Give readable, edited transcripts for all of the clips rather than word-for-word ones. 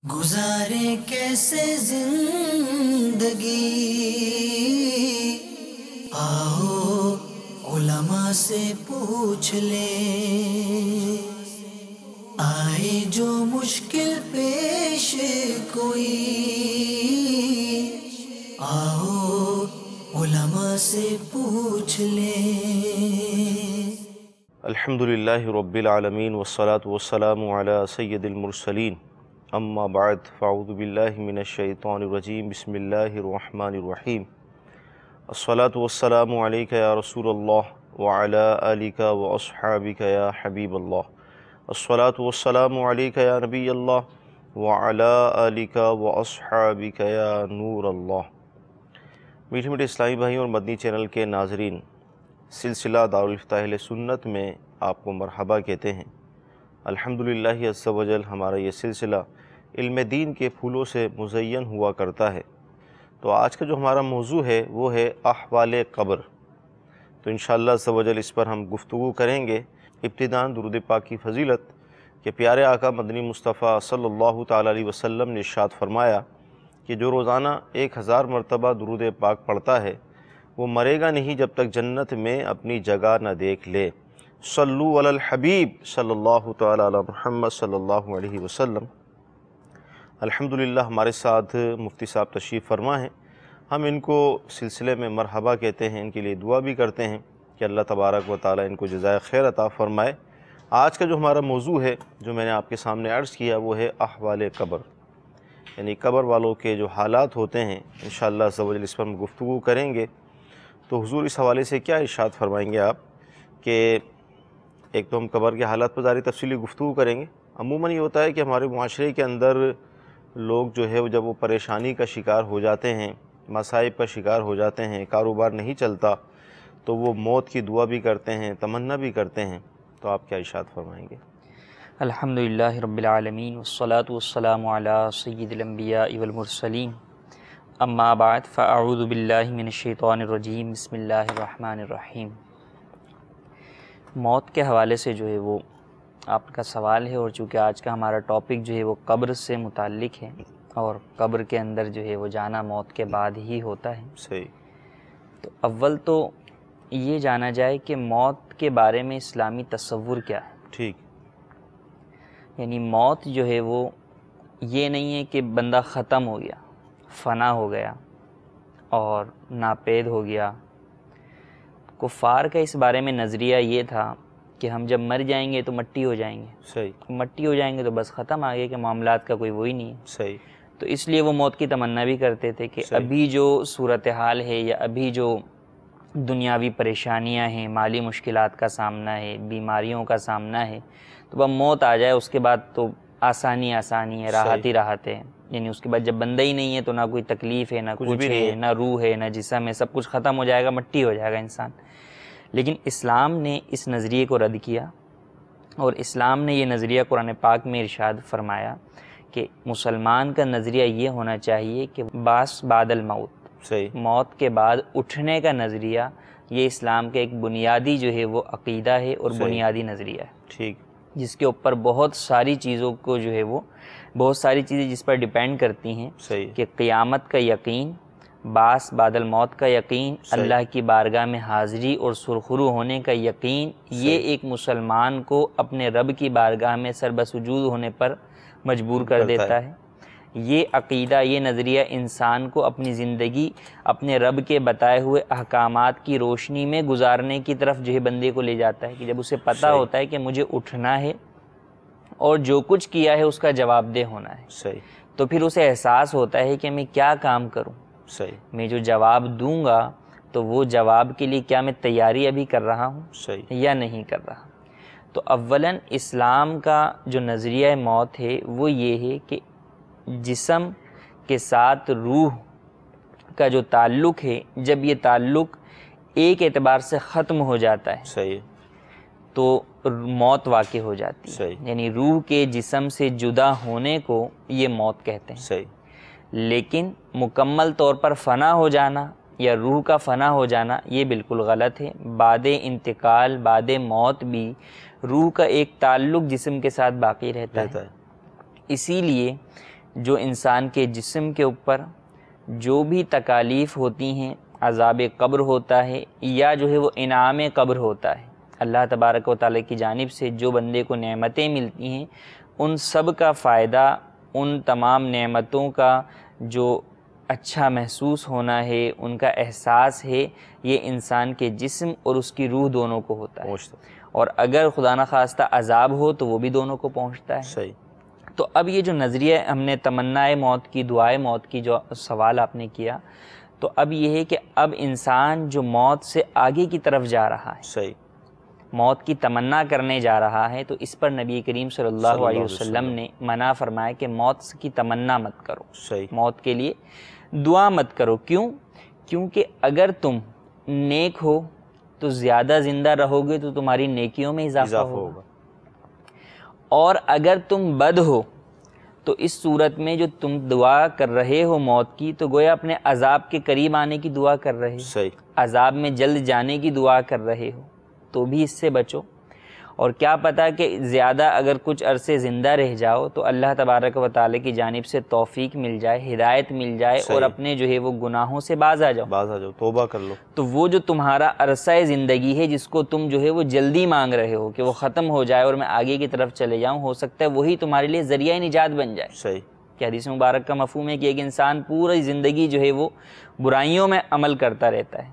گزارے کیسے زندگی، آؤ علماء سے پوچھ لیں، آئے جو مشکل پیش کوئی، آؤ علماء سے پوچھ لیں۔ الحمدللہ رب العالمین والصلاة والسلام علی سید المرسلین، اما بعد فاعوذ باللہ من الشیطان الرجیم، بسم اللہ الرحمن الرحیم۔ الصلاة والسلام علیک یا رسول اللہ وعلی آلک واصحابک یا حبیب اللہ۔ الصلاة والسلام علیک یا نبی اللہ وعلی آلک واصحابک یا نور اللہ۔ میٹھے میٹھے اسلامی بھائیوں اور مدنی چینل کے ناظرین، سلسلہ دارالفتاح اہل سنت میں آپ کو مرحبا کہتے ہیں۔ الحمدللہ عز و جل ہمارا یہ سلسلہ علم دین کے پھولوں سے مزین ہوا کرتا ہے۔ تو آج کا جو ہمارا موضوع ہے وہ ہے احوال قبر۔ تو انشاءاللہ عز و جل اس پر ہم گفتگو کریں گے۔ ابتداً درود پاک کی فضیلت کہ پیارے آقا مدنی مصطفیٰ صلی اللہ تعالیٰ علیہ وسلم نے ارشاد فرمایا کہ جو روزانہ 1000 مرتبہ درود پاک پڑھتا ہے وہ مرے گا نہیں جب تک جنت میں اپنی جگہ نہ دیکھ لے۔ صلو علی الحبیب صلی اللہ تعالیٰ علی محمد صلی اللہ علیہ وسلم۔ الحمدللہ ہمارے ساتھ مفتی صاحب تشریف فرما ہیں، ہم ان کو سلسلے میں مرحبا کہتے ہیں، ان کے لیے دعا بھی کرتے ہیں کہ اللہ تبارک و تعالیٰ ان کو جزائے خیر عطا فرمائے۔ آج کا جو ہمارا موضوع ہے جو میں نے آپ کے سامنے عرض کیا وہ ہے احوال قبر، یعنی قبر والوں کے جو حالات ہوتے ہیں۔ انشاءاللہ عز و جل اس پر ہم گفتگو کریں گے۔ تو حضور اس حوالے سے کیا ارشاد فرمائیں گے آپ کہ ایک تو ہم قبر کے حالات پر ظاہری تفصیلی گفتگو کریں گے۔ عموماً یہ ہوتا ہے کہ ہمارے معاشرے کے اندر لوگ جو ہے جب وہ پریشانی کا شکار ہو جاتے ہیں، مصائب کا شکار ہو جاتے ہیں، کاروبار نہیں چلتا، تو وہ موت کی دعا بھی کرتے ہیں، تمنا بھی کرتے ہیں۔ تو آپ کیا ارشاد فرمائیں گے؟ الحمدللہ رب العالمین والصلاة والسلام علی سید الانبیاء والمرسلین، اما بعد فاعوذ باللہ من الشیطان الرجیم، بسم اللہ الرحمن الرحیم۔ موت کے حوالے سے جو ہے وہ آپ کا سوال ہے، اور چونکہ آج کا ہمارا ٹاپک جو ہے وہ قبر سے متعلق ہے، اور قبر کے اندر جو ہے وہ جانا موت کے بعد ہی ہوتا ہے۔ صحیح۔ تو اول تو یہ جانا جائے کہ موت کے بارے میں اسلامی تصور کیا ہے۔ ٹھیک۔ یعنی موت جو ہے وہ یہ نہیں ہے کہ بندہ ختم ہو گیا، فنا ہو گیا اور ناپید ہو گیا۔ کفار کا اس بارے میں نظریہ یہ تھا کہ ہم جب مر جائیں گے تو مٹی ہو جائیں گے، صحیح۔ مٹی ہو جائیں گے تو بس ختم، آگے کے معاملات کا کوئی وہی نہیں ہے۔ صحیح۔ تو اس لیے وہ موت کی تمنا بھی کرتے تھے کہ صحیح۔ ابھی جو صورتحال ہے یا ابھی جو دنیاوی پریشانیاں ہیں، مالی مشکلات کا سامنا ہے، بیماریوں کا سامنا ہے، تو اب موت آ جائے اس کے بعد تو آسانی ہے، راحت ہی راحت ہے۔ یعنی اس کے بعد جب بندہ ہی نہیں ہے تو نہ کوئی تکلیف ہے، نہ کچھ ہے، نہ روح ہے، نہ جسم ہے، سب کچھ ختم ہو جائے گا، مٹی ہو جائے گا انسان۔ لیکن اسلام نے اس نظریے کو رد کیا، اور اسلام نے یہ نظریہ قرآن پاک میں ارشاد فرمایا کہ مسلمان کا نظریہ یہ ہونا چاہیے کہ بعث بعد الموت، صحیح۔ موت کے بعد اٹھنے کا نظریہ، یہ اسلام کا ایک بنیادی جو ہے وہ عقیدہ ہے اور صحیح۔ بنیادی نظریہ ہے، ٹھیک۔ جس کے اوپر بہت ساری چیزوں کو جو ہے وہ بہت ساری چیزیں جس پر ڈیپینڈ کرتی ہیں، صحیح۔ کہ قیامت کا یقین، بعث بعد الموت کا یقین، صحیح۔ اللہ کی بارگاہ میں حاضری اور سرخرو ہونے کا یقین، یہ صحیح۔ ایک مسلمان کو اپنے رب کی بارگاہ میں سر بسجود ہونے پر مجبور کر کرتا دیتا ہے۔ یہ عقیدہ، یہ نظریہ انسان کو اپنی زندگی اپنے رب کے بتائے ہوئے احکامات کی روشنی میں گزارنے کی طرف جو ہے بندے کو لے جاتا ہے، کہ جب اسے پتہ صحیح۔ ہوتا ہے کہ مجھے اٹھنا ہے اور جو کچھ کیا ہے اس کا جواب دہ ہونا ہے، صحیح۔ تو پھر اسے احساس ہوتا ہے کہ میں کیا کام کروں، صحیح۔ میں جو جواب دوں گا تو وہ جواب کے لیے کیا میں تیاری ابھی کر رہا ہوں صحیح۔ یا نہیں کر رہا۔ تو اولاً اسلام کا جو نظریہ موت ہے وہ یہ ہے کہ جسم کے ساتھ روح کا جو تعلق ہے، جب یہ تعلق ایک اعتبار سے ختم ہو جاتا ہے صحیح۔ تو موت واقع ہو جاتی ہے۔ صحیح۔ یعنی روح کے جسم سے جدا ہونے کو یہ موت کہتے ہیں۔ صحیح۔ لیکن مکمل طور پر فنا ہو جانا یا روح کا فنا ہو جانا یہ بالکل غلط ہے۔ بعد انتقال، بعد موت بھی روح کا ایک تعلق جسم کے ساتھ باقی رہتا ہے۔ اسی لیے جو انسان کے جسم کے اوپر جو بھی تکالیف ہوتی ہیں، عذاب قبر ہوتا ہے یا جو ہے وہ انعام قبر ہوتا ہے، اللہ تبارک و تعالیٰ کی جانب سے جو بندے کو نعمتیں ملتی ہیں، ان سب کا فائدہ، ان تمام نعمتوں کا جو اچھا محسوس ہونا ہے، ان کا احساس ہے، یہ انسان کے جسم اور اس کی روح دونوں کو ہوتا ہے، اور اگر خدا نخواستہ عذاب ہو تو وہ بھی دونوں کو پہنچتا ہے۔ صحیح۔ تو اب یہ جو نظریہ ہم نے تمنائے موت کی، دعائے موت کی جو سوال آپ نے کیا، تو اب یہ ہے کہ اب انسان جو موت سے آگے کی طرف جا رہا ہے، صحیح، موت کی تمنا کرنے جا رہا ہے، تو اس پر نبی کریم صلی اللہ علیہ وسلم نے منع فرمایا کہ موت کی تمنا مت کرو، صحیح، موت کے لیے دعا مت کرو۔ کیوں؟ کیونکہ اگر تم نیک ہو تو زیادہ زندہ رہو گے تو تمہاری نیکیوں میں اضافہ ہوگا، اور اگر تم بد ہو تو اس صورت میں جو تم دعا کر رہے ہو موت کی، تو گویا اپنے عذاب کے قریب آنے کی دعا کر رہے ہو، صحیح، عذاب میں جلد جانے کی دعا کر رہے ہو، تو بھی اس سے بچو۔ اور کیا پتہ کہ زیادہ اگر کچھ عرصے زندہ رہ جاؤ تو اللہ تبارک و تعالیٰ کی جانب سے توفیق مل جائے، ہدایت مل جائے، اور اپنے جو ہے وہ گناہوں سے باز آ جاؤ، توبہ کر لو، تو وہ جو تمہارا عرصہ زندگی ہے جس کو تم جو ہے وہ جلدی مانگ رہے ہو کہ وہ ختم ہو جائے اور میں آگے کی طرف چلے جاؤں، ہو سکتا ہے وہی تمہارے لیے ذریعہ نجات بن جائے۔ صحیح، کہ حدیث مبارک کا مفہوم ہے کہ ایک انسان پوری زندگی جو ہے وہ برائیوں میں عمل کرتا رہتا ہے،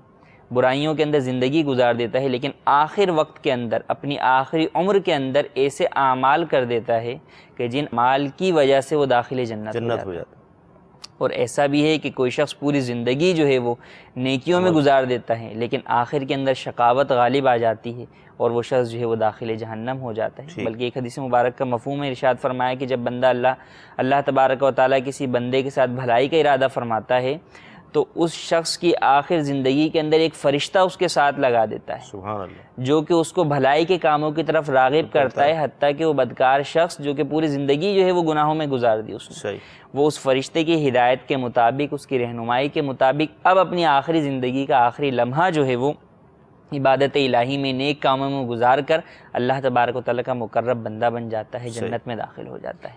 برائیوں کے اندر زندگی گزار دیتا ہے، لیکن آخر وقت کے اندر، اپنی آخری عمر کے اندر ایسے اعمال کر دیتا ہے کہ جن اعمال کی وجہ سے وہ داخل جنت ہو جاتا ہے۔ اور ایسا بھی ہے کہ کوئی شخص پوری زندگی جو ہے وہ نیکیوں میں گزار دیتا ہے، لیکن آخر کے اندر شقاوت غالب آ جاتی ہے اور وہ شخص جو ہے وہ داخل جہنم ہو جاتا ہے۔ بلکہ ایک حدیث مبارک کا مفہوم ہے، ارشاد فرمایا کہ جب بندہ اللہ تبارک و تعالیٰ کسی بندے کے ساتھ بھلائی کا ارادہ فرماتا ہے تو اس شخص کی آخر زندگی کے اندر ایک فرشتہ اس کے ساتھ لگا دیتا ہے، سبحان اللہ، جو کہ اس کو بھلائی کے کاموں کی طرف راغب کرتا ہے، حتیٰ کہ وہ بدکار شخص جو کہ پوری زندگی جو ہے وہ گناہوں میں گزار دی اس نے، وہ اس فرشتے کی ہدایت کے مطابق، اس کی رہنمائی کے مطابق اب اپنی آخری زندگی کا آخری لمحہ جو ہے وہ عبادت الہی میں، نیک کاموں میں گزار کر اللہ تبارک و تعالیٰ کا مقرب بندہ بن جاتا ہے، جنت میں داخل ہو جاتا ہے۔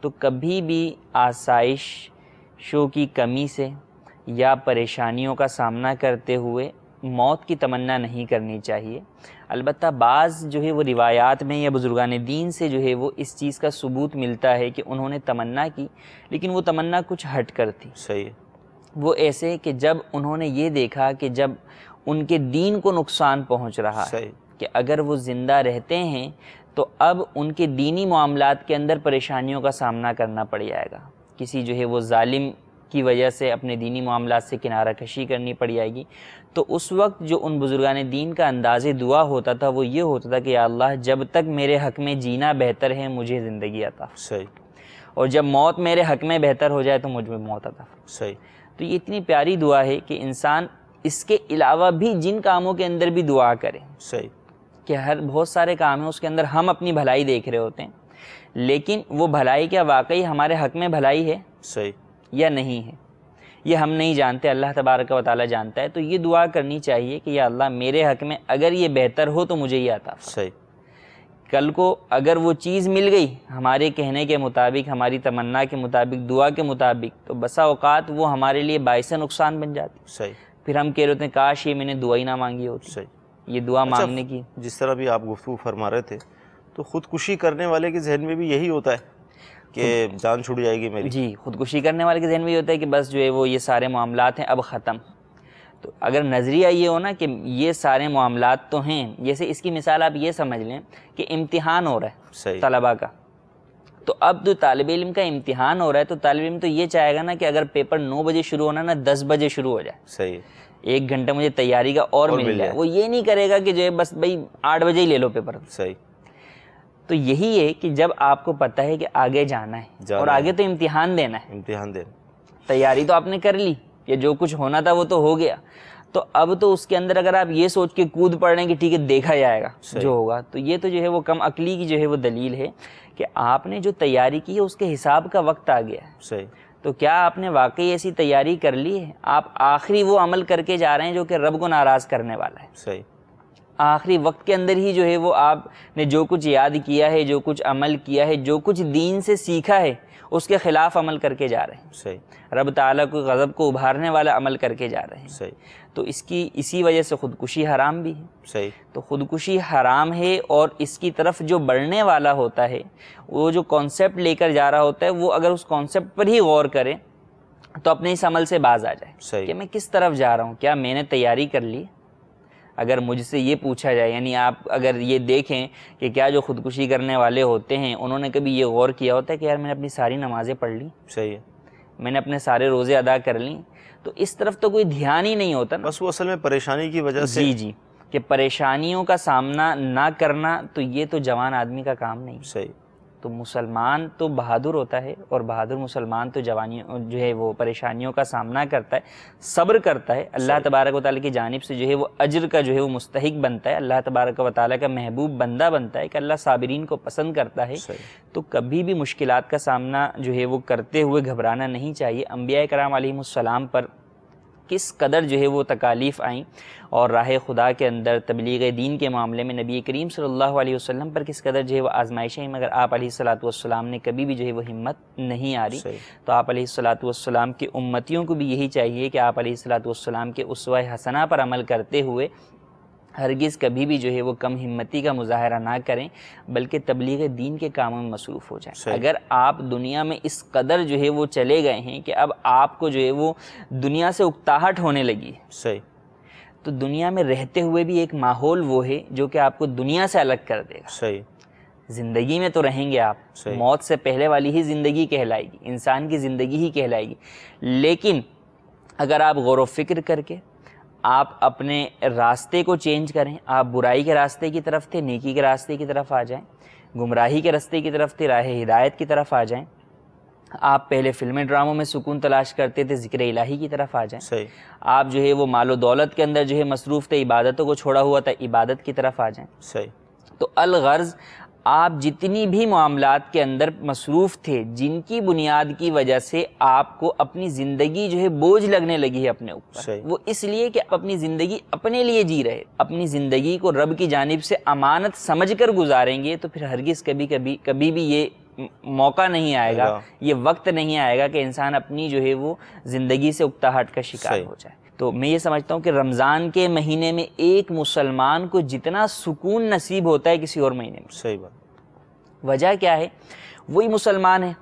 تو کبھی بھی آسائشوں کی کمی سے یا پریشانیوں کا سامنا کرتے ہوئے موت کی تمنا نہیں کرنی چاہیے۔ البتہ بعض جو ہے وہ روایات میں یا بزرگان دین سے جو ہے وہ اس چیز کا ثبوت ملتا ہے کہ انہوں نے تمنا کی، لیکن وہ تمنا کچھ ہٹ کر تھی۔ صحیح، وہ ایسے کہ جب انہوں نے یہ دیکھا کہ جب ان کے دین کو نقصان پہنچ رہا ہے، کہ اگر وہ زندہ رہتے ہیں تو اب ان کے دینی معاملات کے اندر پریشانیوں کا سامنا کرنا پڑ جائے گا، کسی جو ہے وہ ظالم کی وجہ سے اپنے دینی معاملات سے کنارہ کشی کرنی پڑ جائے گی۔ تو اس وقت جو ان بزرگان دین کا انداز دعا ہوتا تھا وہ یہ ہوتا تھا کہ یا اللہ جب تک میرے حق میں جینا بہتر ہے مجھے زندگی عطا، صحیح، اور جب موت میرے حق میں بہتر ہو جائے تو مجھ میں موت عطا۔ صحیح۔ تو یہ اتنی پیاری دعا ہے کہ انسان اس کے علاوہ بھی جن کاموں کے اندر بھی دعا کرے، صحیح، کہ بہت سارے کام ہیں اس کے اندر ہم اپنی بھلائی دیکھ رہے ہوتے ہیں، لیکن وہ بھلائی کیا واقعی ہمارے حق میں بھلائی ہے صحیح، یا نہیں ہے، یہ ہم نہیں جانتے، اللہ تبارک و تعالیٰ جانتا ہے۔ تو یہ دعا کرنی چاہیے کہ یا اللہ میرے حق میں اگر یہ بہتر ہو تو مجھے یہ عطا فرما۔ صحیح، کل کو اگر وہ چیز مل گئی ہمارے کہنے کے مطابق، ہماری تمنا کے مطابق، دعا کے مطابق، تو بسا اوقات وہ ہمارے لیے باعث نقصان بن جاتی، صحیح، پھر ہم کہہ رہے ہوتے ہیں کاش یہ میں نے دعا ہی نہ مانگی ہوتی۔ صحیح۔ یہ دعا مانگنے کی، جس طرح بھی آپ گفتگو فرما رہے تھے تو خودکشی کرنے والے کے ذہن میں بھی یہی ہوتا ہے کہ جان چھوٹ جائے گی میری۔ جی، خودکشی کرنے والے کے ذہن میں یہ ہوتا ہے کہ بس جو ہے وہ یہ سارے معاملات ہیں اب ختم۔ تو اگر نظریہ یہ ہو نا کہ یہ سارے معاملات تو ہیں، جیسے اس کی مثال آپ یہ سمجھ لیں کہ امتحان ہو رہا ہے صحیح، طلباء کا، تو اب جو طالب علم کا امتحان ہو رہا ہے تو طالب علم تو یہ چاہے گا نا کہ اگر پیپر 9 بجے شروع ہونا نا 10 بجے شروع ہو جائے، صحیح، 1 گھنٹہ مجھے تیاری کا اور مل جائے۔ وہ یہ نہیں کرے گا کہ جو ہے بس بھائی 8 بجے ہی لے لو پیپر۔ صحیح۔ تو یہی ہے کہ جب آپ کو پتہ ہے کہ آگے جانا ہے اور آگے تو امتحان دینا ہے، امتحان دینا، تیاری تو آپ نے کر لی، یہ جو کچھ ہونا تھا وہ تو ہو گیا، تو اب تو اس کے اندر اگر آپ یہ سوچ کے کود پڑ رہے ہیں کہ ٹھیک ہے دیکھا جائے گا جو ہوگا، تو یہ تو جو ہے وہ کم عقلی کی جو ہے وہ دلیل ہے کہ آپ نے جو تیاری کی ہے اس کے حساب کا وقت آ گیا ہے۔ صحیح۔ تو کیا آپ نے واقعی ایسی تیاری کر لی ہے؟ آپ آخری وہ عمل کر کے جا رہے ہیں جو کہ رب کو ناراض کرنے والا ہے۔ صحیح۔ آخری وقت کے اندر ہی جو ہے وہ آپ نے جو کچھ یاد کیا ہے، جو کچھ عمل کیا ہے، جو کچھ دین سے سیکھا ہے، اس کے خلاف عمل کر کے جا رہے ہیں، صحیح، رب تعالیٰ کو غضب کو ابھارنے والا عمل کر کے جا رہے ہیں، صحیح، تو اسی وجہ سے خودکشی حرام بھی ہے۔ صحیح، تو خودکشی حرام ہے، اور اس کی طرف جو بڑھنے والا ہوتا ہے، وہ جو کانسیپٹ لے کر جا رہا ہوتا ہے، وہ اگر اس کانسیپٹ پر ہی غور کرے تو اپنے اس عمل سے باز آ جائے صحیح، کہ میں کس طرف جا رہا ہوں، کیا میں نے تیاری کر لی؟ اگر مجھ سے یہ پوچھا جائے، یعنی آپ اگر یہ دیکھیں کہ کیا جو خودکشی کرنے والے ہوتے ہیں انہوں نے کبھی یہ غور کیا ہوتا ہے کہ یار میں نے اپنی ساری نمازیں پڑھ لی، صحیح ہے، میں نے اپنے سارے روزے ادا کر لیں؟ تو اس طرف تو کوئی دھیان ہی نہیں ہوتا نا۔ بس وہ اصل میں پریشانی کی وجہ سے، جی جی، کہ پریشانیوں کا سامنا نہ کرنا، تو یہ تو جوان آدمی کا کام نہیں۔ صحیح، تو مسلمان تو بہادر ہوتا ہے، اور بہادر مسلمان تو جوانیوں جو ہے وہ پریشانیوں کا سامنا کرتا ہے، صبر کرتا ہے، اللہ تبارک و تعالیٰ کی جانب سے جو ہے وہ اجر کا جو ہے وہ مستحق بنتا ہے، اللہ تبارک و تعالیٰ کا محبوب بندہ بنتا ہے کہ اللہ صابرین کو پسند کرتا ہے۔ تو کبھی بھی مشکلات کا سامنا جو ہے وہ کرتے ہوئے گھبرانا نہیں چاہیے۔ انبیاء کرام علیہم السلام پر کس قدر جو ہے وہ تکالیف آئیں، اور راہ خدا کے اندر تبلیغ دین کے معاملے میں نبی کریم صلی اللہ علیہ وسلم پر کس قدر جو ہے وہ آزمائشیں، مگر آپ علیہ الصلاۃ والسلام نے کبھی بھی جو ہے وہ ہمت نہیں آ رہی۔ تو آپ علیہ الصلاۃ والسلام کے امتیوں کو بھی یہی چاہیے کہ آپ علیہ الصلاۃ والسلام کے اسوہ حسنہ پر عمل کرتے ہوئے ہرگز کبھی بھی جو ہے وہ کم ہمتی کا مظاہرہ نہ کریں، بلکہ تبلیغ دین کے کاموں میں مصروف ہو جائیں۔ اگر آپ دنیا میں اس قدر جو ہے وہ چلے گئے ہیں کہ اب آپ کو جو ہے وہ دنیا سے اکتاہٹ ہونے لگی ہے، صحیح، تو دنیا میں رہتے ہوئے بھی ایک ماحول وہ ہے جو کہ آپ کو دنیا سے الگ کر دے گا۔ صحیح، زندگی میں تو رہیں گے آپ، موت سے پہلے والی ہی زندگی کہلائے گی، انسان کی زندگی ہی کہلائے گی، لیکن اگر آپ غور و فکر کر کے آپ اپنے راستے کو چینج کریں، آپ برائی کے راستے کی طرف تھے، نیکی کے راستے کی طرف آ جائیں، گمراہی کے راستے کی طرف تھے، راہ ہدایت کی طرف آ جائیں، آپ پہلے فلمیں ڈراموں میں سکون تلاش کرتے تھے، ذکر الہی کی طرف آ جائیں، صحیح، آپ جو ہے وہ مال و دولت کے اندر جو ہے مصروف تھے، عبادتوں کو چھوڑا ہوا تھا، عبادت کی طرف آ جائیں۔ صحیح، تو الغرض آپ جتنی بھی معاملات کے اندر مصروف تھے، جن کی بنیاد کی وجہ سے آپ کو اپنی زندگی جو ہے بوجھ لگنے لگی ہے اپنے اوپر، وہ اس لیے کہ آپ اپنی زندگی اپنے لیے جی رہے، اپنی زندگی کو رب کی جانب سے امانت سمجھ کر گزاریں گے، تو پھر ہرگز کبھی بھی یہ موقع نہیں آئے گا، یہ وقت نہیں آئے گا کہ انسان اپنی جو ہے وہ زندگی سے اکتاہٹ کا شکار ہو جائے۔ تو میں یہ سمجھتا ہوں کہ رمضان کے مہینے میں ایک مسلمان کو جتنا سکون نصیب ہوتا ہے کسی اور مہینے میں، صحیح بات، وجہ کیا ہے؟ وہی مسلمان ہے،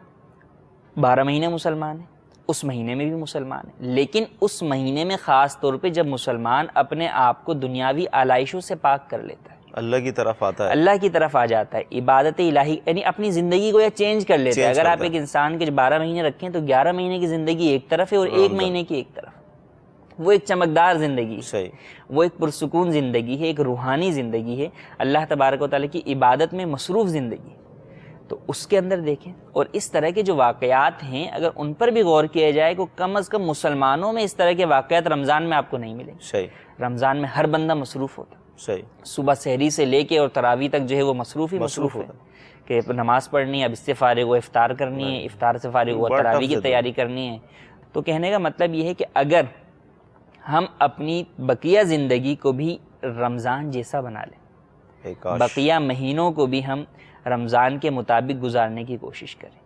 12 مہینے مسلمان ہے، اس مہینے میں بھی مسلمان ہے، لیکن اس مہینے میں خاص طور پہ جب مسلمان اپنے آپ کو دنیاوی آلائشوں سے پاک کر لیتا ہے، اللہ کی طرف آتا ہے، اللہ کی طرف آ جاتا ہے، عبادت الہی یعنی اپنی زندگی کو یہ چینج کر لیتا ہے۔ اگر آپ ایک انسان کے 12 مہینے رکھیں تو 11 مہینے کی زندگی ایک طرف ہے اور ایک مہینے کی ایک طرف، وہ ایک چمکدار زندگی ہے، وہ ایک پرسکون زندگی ہے، ایک روحانی زندگی ہے، اللہ تبارک و تعالیٰ کی عبادت میں مصروف زندگی ہے۔ تو اس کے اندر دیکھیں، اور اس طرح کے جو واقعات ہیں اگر ان پر بھی غور کیا جائے کہ کم از کم مسلمانوں میں اس طرح کے واقعات رمضان میں آپ کو نہیں ملیں گے۔ رمضان میں ہر بندہ مصروف ہوتا، صبح سحری سے لے کے اور تراویح تک جو ہے وہ مصروف ہے کہ نماز پڑھنی ہے، اب اس سے فارغ ہو افطار کرنی ہے، افطار سے فارغ ہو تراویح کی تیاری کرنی ہے۔ تو کہنے کا مطلب یہ ہے کہ اگر ہم اپنی بقیہ زندگی کو بھی رمضان جیسا بنا لیں، بقیہ مہینوں کو بھی ہم رمضان کے مطابق گزارنے کی کوشش کریں،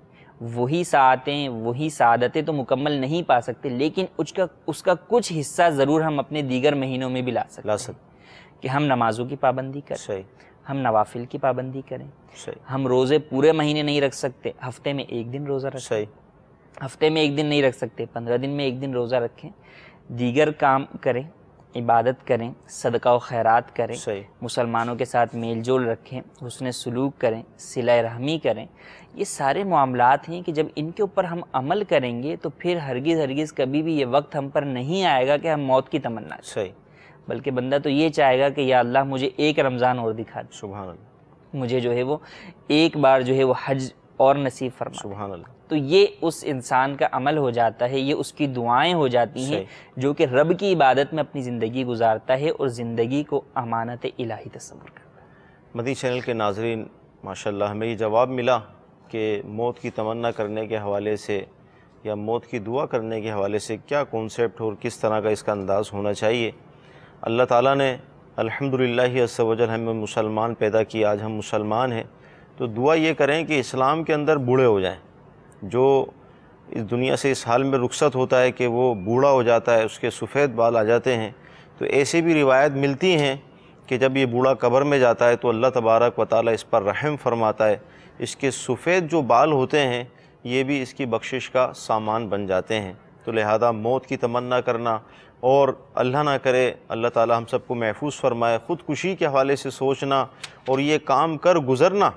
وہی ساعتیں وہی سعادتیں تو مکمل نہیں پا سکتے، لیکن اس کا کچھ حصہ ضرور ہم اپنے دیگر مہینوں میں بھی لا سکتے ہیں، کہ ہم نمازوں کی پابندی کریں، ہم نوافل کی پابندی کریں، ہم روزے پورے مہینے نہیں رکھ سکتے، ہفتے میں ایک دن روزہ رکھیں، ہفتے میں ایک دن نہیں رکھ سکتے، 15 دن میں ایک دن روزہ رکھیں، دیگر کام کریں، عبادت کریں، صدقہ و خیرات کریں، مسلمانوں کے ساتھ میل جول رکھیں، حسن سلوک کریں، صلہ رحمی کریں۔ یہ سارے معاملات ہیں کہ جب ان کے اوپر ہم عمل کریں گے تو پھر ہرگز کبھی بھی یہ وقت ہم پر نہیں آئے گا کہ ہم موت کی تمنا کریں، بلکہ بندہ تو یہ چاہے گا کہ یا اللہ مجھے ایک رمضان اور دکھا دے، سبحان اللہ، مجھے جو ہے وہ ایک بار جو ہے وہ حج اور نصیب فرما، سبحان اللہ۔ تو یہ اس انسان کا عمل ہو جاتا ہے، یہ اس کی دعائیں ہو جاتی ہیں جو کہ رب کی عبادت میں اپنی زندگی گزارتا ہے اور زندگی کو امانت الہی تصور کرتا ہے۔ مدنی چینل کے ناظرین، ماشاءاللہ ہمیں یہ جواب ملا کہ موت کی تمنا کرنے کے حوالے سے یا موت کی دعا کرنے کے حوالے سے کیا کانسیپٹ اور کس طرح کا اس کا انداز ہونا چاہیے۔ اللہ تعالیٰ نے الحمدللہ عز و جل ہمیں مسلمان پیدا کیا، آج ہم مسلمان ہیں، تو دعا یہ کریں کہ اسلام کے اندر بوڑھے ہو جائیں، جو اس دنیا سے اس حال میں رخصت ہوتا ہے کہ وہ بوڑھا ہو جاتا ہے، اس کے سفید بال آ جاتے ہیں، تو ایسی بھی روایت ملتی ہیں کہ جب یہ بوڑھا قبر میں جاتا ہے تو اللہ تبارک و تعالیٰ اس پر رحم فرماتا ہے، اس کے سفید جو بال ہوتے ہیں یہ بھی اس کی بخشش کا سامان بن جاتے ہیں۔ تو لہذا موت کی تمنا کرنا اور اللہ نہ کرے اللہ تعالیٰ ہم سب کو محفوظ فرمائے، خودکشی کے حوالے سے سوچنا اور یہ کام کر گزرنا،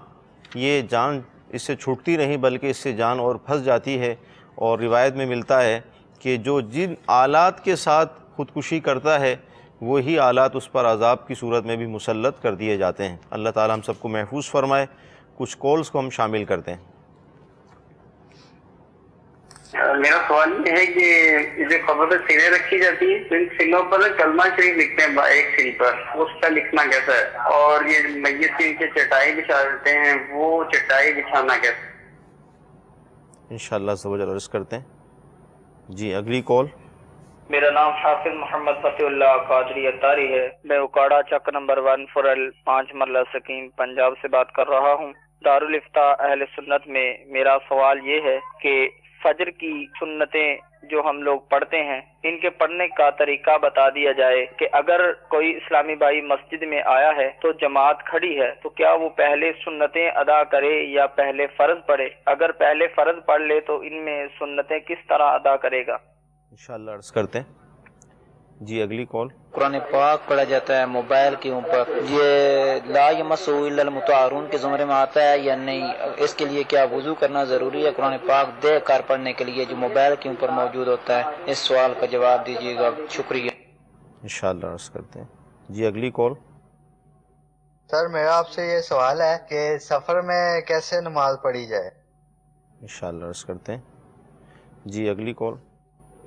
یہ جان اس سے چھوٹتی نہیں بلکہ اس سے جان اور پھنس جاتی ہے۔ اور روایت میں ملتا ہے کہ جو جن آلات کے ساتھ خودکشی کرتا ہے وہی آلات اس پر عذاب کی صورت میں بھی مسلط کر دیے جاتے ہیں۔ اللہ تعالیٰ ہم سب کو محفوظ فرمائے۔ کچھ کالز کو ہم شامل کرتے ہیں۔ میرا سوال یہ ہے کہ جو قبر پہ سینے رکھی جاتی ہیں تو ان سینوں پر کلمہ شریف لکھتے ہیں ایک سین پر، اس کا لکھنا کیسا ہے؟ اور یہ میت کی کے چٹائی بچھا دیتے ہیں، وہ چٹائی بچھانا کیسا ہے؟ انشاءاللہ عز و جل عرض کرتے ہیں۔ جی اگلی کال۔ میرا نام حافظ محمد فتح اللہ قادری اتاری ہے، میں اکاڑا چک نمبر 1 فرل 5 مرلہ سکیم پنجاب سے بات کر رہا ہوں۔ دارالفتہ اہل سنت میں میرا سوال یہ ہے کہ فجر کی سنتیں جو ہم لوگ پڑھتے ہیں ان کے پڑھنے کا طریقہ بتا دیا جائے کہ اگر کوئی اسلامی بھائی مسجد میں آیا ہے تو جماعت کھڑی ہے تو کیا وہ پہلے سنتیں ادا کرے یا پہلے فرض پڑھے؟ اگر پہلے فرض پڑھ لے تو ان میں سنتیں کس طرح ادا کرے گا؟ انشاءاللہ عرض کرتے ہیں۔ جی اگلی کال۔ قرآن پاک پڑھا جاتا ہے موبائل کے اوپر، یہ لا یمسہ الا المطہرون کے زمرے میں آتا ہے یا نہیں؟ اس کے لیے کیا وضو کرنا ضروری ہے قرآن پاک دیکھ کر پڑھنے کے لیے جو موبائل کے اوپر موجود ہوتا ہے؟ اس سوال کا جواب دیجیے گا، شکریہ۔ انشاءاللہ عرض کرتے ہیں۔ جی اگلی کال۔ سر میرا آپ سے یہ سوال ہے کہ سفر میں کیسے نماز پڑھی جائے؟ انشاءاللہ عرض کرتے ہیں۔ جی اگلی کال۔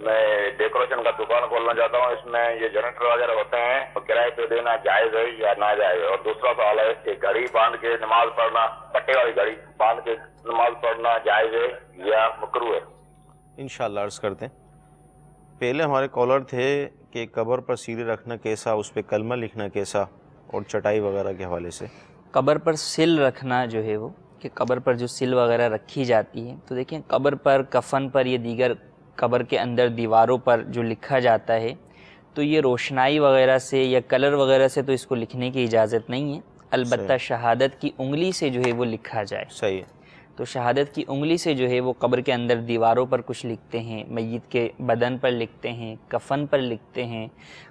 میں ڈیکوریشن کا دکان کھولنا چاہتا ہوں، اس میں یہ جنریٹر وغیرہ ہوتے ہیں تو کرائے پہ دینا جائز ہے یا ناجائز؟ اور دوسرا سوال ہے کہ گھڑی باندھ کے نماز پڑھنا، پٹے والی گھڑی باندھ کے نماز پڑھنا جائز ہے یا مکروہ ہے؟ انشاءاللہ عرض کرتے ہیں۔ پہلے ہمارے کالر تھے کہ قبر پر سیرے رکھنا کیسا، اس پہ کلمہ لکھنا کیسا، اور چٹائی وغیرہ کے حوالے سے۔ قبر پر سل رکھنا جو ہے وہ کہ قبر پر جو سل وغیرہ رکھی جاتی ہے تو دیکھیں قبر پر، کفن پر، یہ دیگر قبر کے اندر دیواروں پر جو لکھا جاتا ہے تو یہ روشنائی وغیرہ سے یا کلر وغیرہ سے تو اس کو لکھنے کی اجازت نہیں ہے، البتہ شہادت کی انگلی سے جو ہے وہ لکھا جائے۔ صحیح ہے۔ تو شہادت کی انگلی سے جو ہے وہ قبر کے اندر دیواروں پر کچھ لکھتے ہیں، میت کے بدن پر لکھتے ہیں، کفن پر لکھتے ہیں،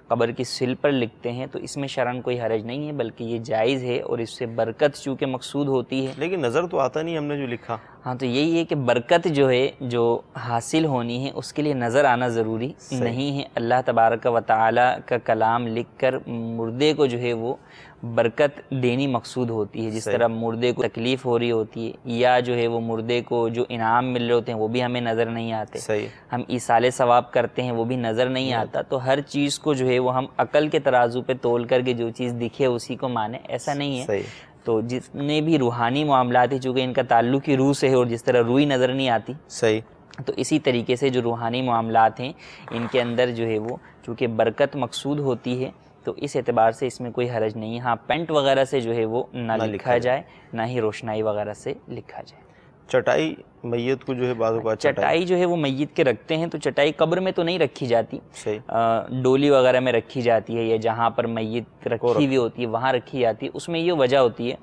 قبر کی سل پر لکھتے ہیں، تو اس میں شرعاً کوئی حرج نہیں ہے بلکہ یہ جائز ہے، اور اس سے برکت چونکہ مقصود ہوتی ہے۔ لیکن نظر تو آتا نہیں ہم نے جو لکھا۔ ہاں تو یہی ہے کہ برکت جو ہے جو حاصل ہونی ہے اس کے لیے نظر آنا ضروری نہیں ہے۔ اللہ تبارک و تعالی کا کلام لکھ کر مردے کو جو ہے وہ برکت دینی مقصود ہوتی ہے، جس طرح مردے کو تکلیف ہو رہی ہوتی ہے یا جو ہے وہ مردے کو جو انعام مل رہے ہوتے ہیں وہ بھی ہمیں نظر نہیں آتے، ہم ایصال ثواب کرتے ہیں وہ بھی نظر نہیں آتا، تو ہر چیز کو جو ہے وہ ہم عقل کے ترازو پہ تول کر کے جو چیز دکھے اسی کو مانے، ایسا نہیں ہے۔ تو جتنے بھی روحانی معاملات ہیں چونکہ ان کا تعلق ہی روح سے ہے، اور جس طرح روح نظر نہیں آتی، صحیح، تو اسی طریقے سے جو روحانی معاملات ہیں ان کے اندر جو ہے وہ چونکہ برکت مقصود ہوتی ہے تو اس اعتبار سے اس میں کوئی حرج نہیں ہے۔ ہاں پینٹ وغیرہ سے جو ہے وہ نہ لکھا جائے، نہ ہی روشنائی وغیرہ سے لکھا جائے۔ چٹائی میت کو جو ہے بعض اوقات چٹائی جو ہے وہ میت کے رکھتے ہیں، تو چٹائی قبر میں تو نہیں رکھی جاتی، ڈولی وغیرہ میں رکھی جاتی ہے یا جہاں پر میت رکھی ہوئی ہوتی ہے وہاں رکھی جاتی ہے۔ اس میں یہ وجہ ہوتی ہے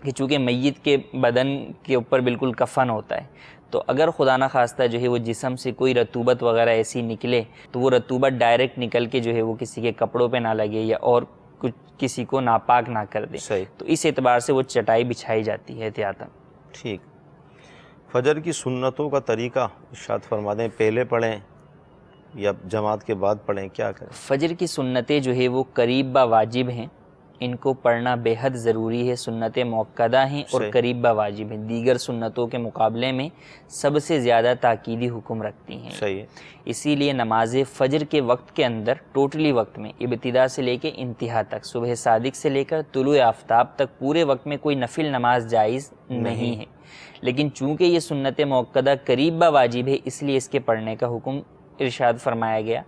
کہ چونکہ میت کے بدن کے اوپر بالکل کفن ہوتا ہے، تو اگر خدا نخواستہ جو ہے وہ جسم سے کوئی رطوبت وغیرہ ایسی نکلے تو وہ رطوبت ڈائریکٹ نکل کے جو ہے وہ کسی کے کپڑوں پہ نہ لگے یا اور کچھ کسی کو ناپاک نہ کر دے، تو اس اعتبار سے وہ چٹائی بچھائی جاتی ہے احتیاطاً۔ ٹھیک۔ فجر کی سنتوں کا طریقہ ارشاد فرما دیں، پہلے پڑھیں یا جماعت کے بعد پڑھیں، کیا کریں؟ فجر کی سنتیں جو ہے وہ قریب با واجب ہیں، ان کو پڑھنا بے حد ضروری ہے، سنت موقدہ ہیں اور قریب با واجب ہیں، دیگر سنتوں کے مقابلے میں سب سے زیادہ تاکیدی حکم رکھتی ہیں۔ صحیح ہے۔ اسی لیے نماز فجر کے وقت کے اندر ٹوٹلی وقت میں ابتدا سے لے کے انتہا تک، صبح صادق سے لے کر طلوع آفتاب تک پورے وقت میں کوئی نفل نماز جائز نہیں ہے، لیکن چونکہ یہ سنت موقدہ قریب با واجب ہے اس لیے اس کے پڑھنے کا حکم ارشاد فرمایا گیا۔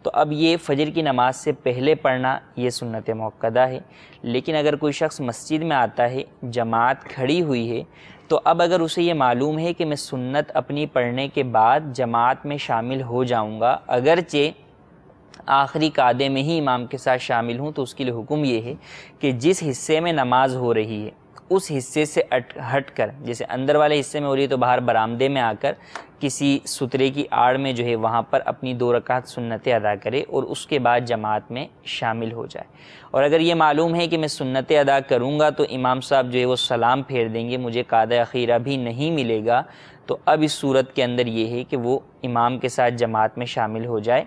تو اب یہ فجر کی نماز سے پہلے پڑھنا یہ سنت موقدہ ہے، لیکن اگر کوئی شخص مسجد میں آتا ہے، جماعت کھڑی ہوئی ہے، تو اب اگر اسے یہ معلوم ہے کہ میں سنت اپنی پڑھنے کے بعد جماعت میں شامل ہو جاؤں گا، اگرچہ آخری قعدے میں ہی امام کے ساتھ شامل ہوں، تو اس کے لیے حکم یہ ہے کہ جس حصے میں نماز ہو رہی ہے اس حصے سے ہٹ کر، جیسے اندر والے حصے میں ہو رہی ہے تو باہر برآمدے میں آ کر کسی سترے کی آڑ میں جو ہے وہاں پر اپنی 2 رکعت سنتیں ادا کرے اور اس کے بعد جماعت میں شامل ہو جائے۔ اور اگر یہ معلوم ہے کہ میں سنتیں ادا کروں گا تو امام صاحب جو ہے وہ سلام پھیر دیں گے، مجھے قعدہ اخیرہ بھی نہیں ملے گا، تو اب اس صورت کے اندر یہ ہے کہ وہ امام کے ساتھ جماعت میں شامل ہو جائے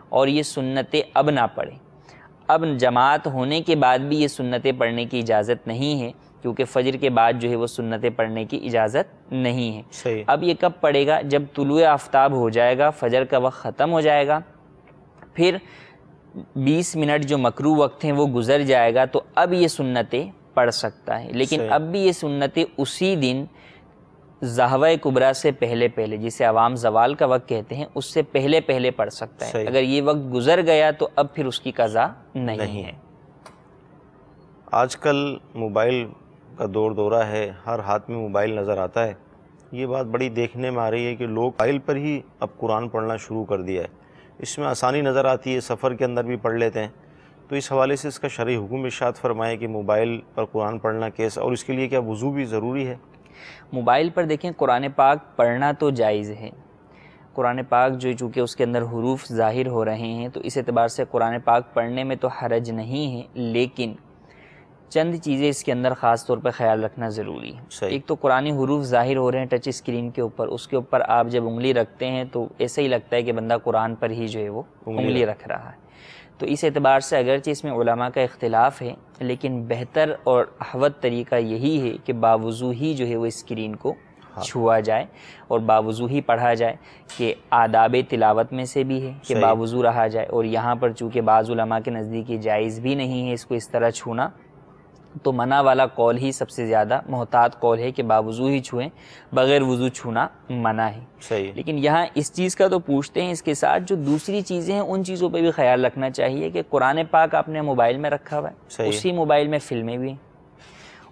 اور یہ سنتیں اب نہ پڑھے۔ اب جماعت ہونے کے بعد بھی یہ سنتیں پڑھنے کی اجازت نہیں ہے، کیونکہ فجر کے بعد جو ہے وہ سنتیں پڑھنے کی اجازت نہیں ہے۔ صحیح۔ اب یہ کب پڑھے گا؟ جب طلوع آفتاب ہو جائے گا، فجر کا وقت ختم ہو جائے گا، پھر 20 منٹ جو مکروہ وقت ہیں وہ گزر جائے گا، تو اب یہ سنتیں پڑھ سکتا ہے۔ لیکن صحیح۔ اب بھی یہ سنتیں اسی دن ظہوہ کبریٰ سے پہلے جسے عوام زوال کا وقت کہتے ہیں، اس سے پہلے پڑھ سکتا ہے۔ صحیح۔ اگر یہ وقت گزر گیا تو اب پھر اس کی قضا نہیں ہے۔ آج کل موبائل کا دورہ ہے، ہر ہاتھ میں موبائل نظر آتا ہے۔ یہ بات بڑی دیکھنے میں آ رہی ہے کہ لوگ موبائل پر ہی اب قرآن پڑھنا شروع کر دیا ہے۔ اس میں آسانی نظر آتی ہے، سفر کے اندر بھی پڑھ لیتے ہیں۔ تو اس حوالے سے اس کا شرعی حکم ارشاد فرمائے کہ موبائل پر قرآن پڑھنا کیسا، اور اس کے لیے کیا وضو بھی ضروری ہے؟ موبائل پر دیکھیں قرآن پاک پڑھنا تو جائز ہے۔ قرآن پاک جو چونکہ اس کے اندر حروف ظاہر ہو رہے ہیں تو اس اعتبار سے قرآن پاک پڑھنے میں تو حرج نہیں ہے، لیکن چند چیزیں اس کے اندر خاص طور پہ خیال رکھنا ضروری ہے۔ ایک تو قرآنی حروف ظاہر ہو رہے ہیں ٹچ اسکرین کے اوپر، اس کے اوپر آپ جب انگلی رکھتے ہیں تو ایسا ہی لگتا ہے کہ بندہ قرآن پر ہی جو ہے وہ انگلی رکھ رہا ہے۔ تو اس اعتبار سے اگرچہ اس میں علماء کا اختلاف ہے، لیکن بہتر اور احوط طریقہ یہی ہے کہ باوضو ہی جو ہے وہ اسکرین کو چھوا جائے اور باوضو ہی پڑھا جائے، کہ آداب تلاوت میں سے بھی ہے کہ باوضو رہا جائے، اور یہاں پر چونکہ بعض علماء کے نزدیک یہ جائز بھی نہیں ہے اس کو اس طرح چھونا، تو منع والا قول ہی سب سے زیادہ محتاط قول ہے کہ باوضو ہی چھوئیں، بغیر وضو چھونا منع ہے۔ صحیح۔ لیکن یہاں اس چیز کا تو پوچھتے ہیں، اس کے ساتھ جو دوسری چیزیں ہیں ان چیزوں پہ بھی خیال رکھنا چاہیے کہ قرآن پاک آپ نے موبائل میں رکھا ہوا ہے، اسی موبائل میں فلمیں بھی ہیں،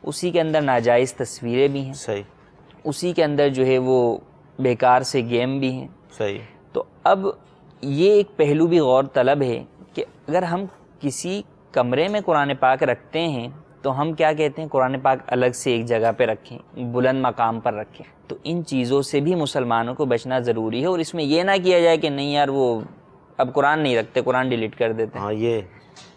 اسی کے اندر ناجائز تصویریں بھی ہیں، صحیح، اسی کے اندر جو ہے وہ بیکار سے گیم بھی ہیں۔ صحیح۔ تو اب یہ ایک پہلو بھی غور طلب ہے کہ اگر ہم کسی کمرے میں قرآن پاک رکھتے ہیں تو ہم کیا کہتے ہیں، قرآن پاک الگ سے ایک جگہ پہ رکھیں، بلند مقام پر رکھیں۔ تو ان چیزوں سے بھی مسلمانوں کو بچنا ضروری ہے، اور اس میں یہ نہ کیا جائے کہ نہیں یار وہ اب قرآن نہیں رکھتے، قرآن ڈیلیٹ کر دیتے ہیں۔ ہاں، یہ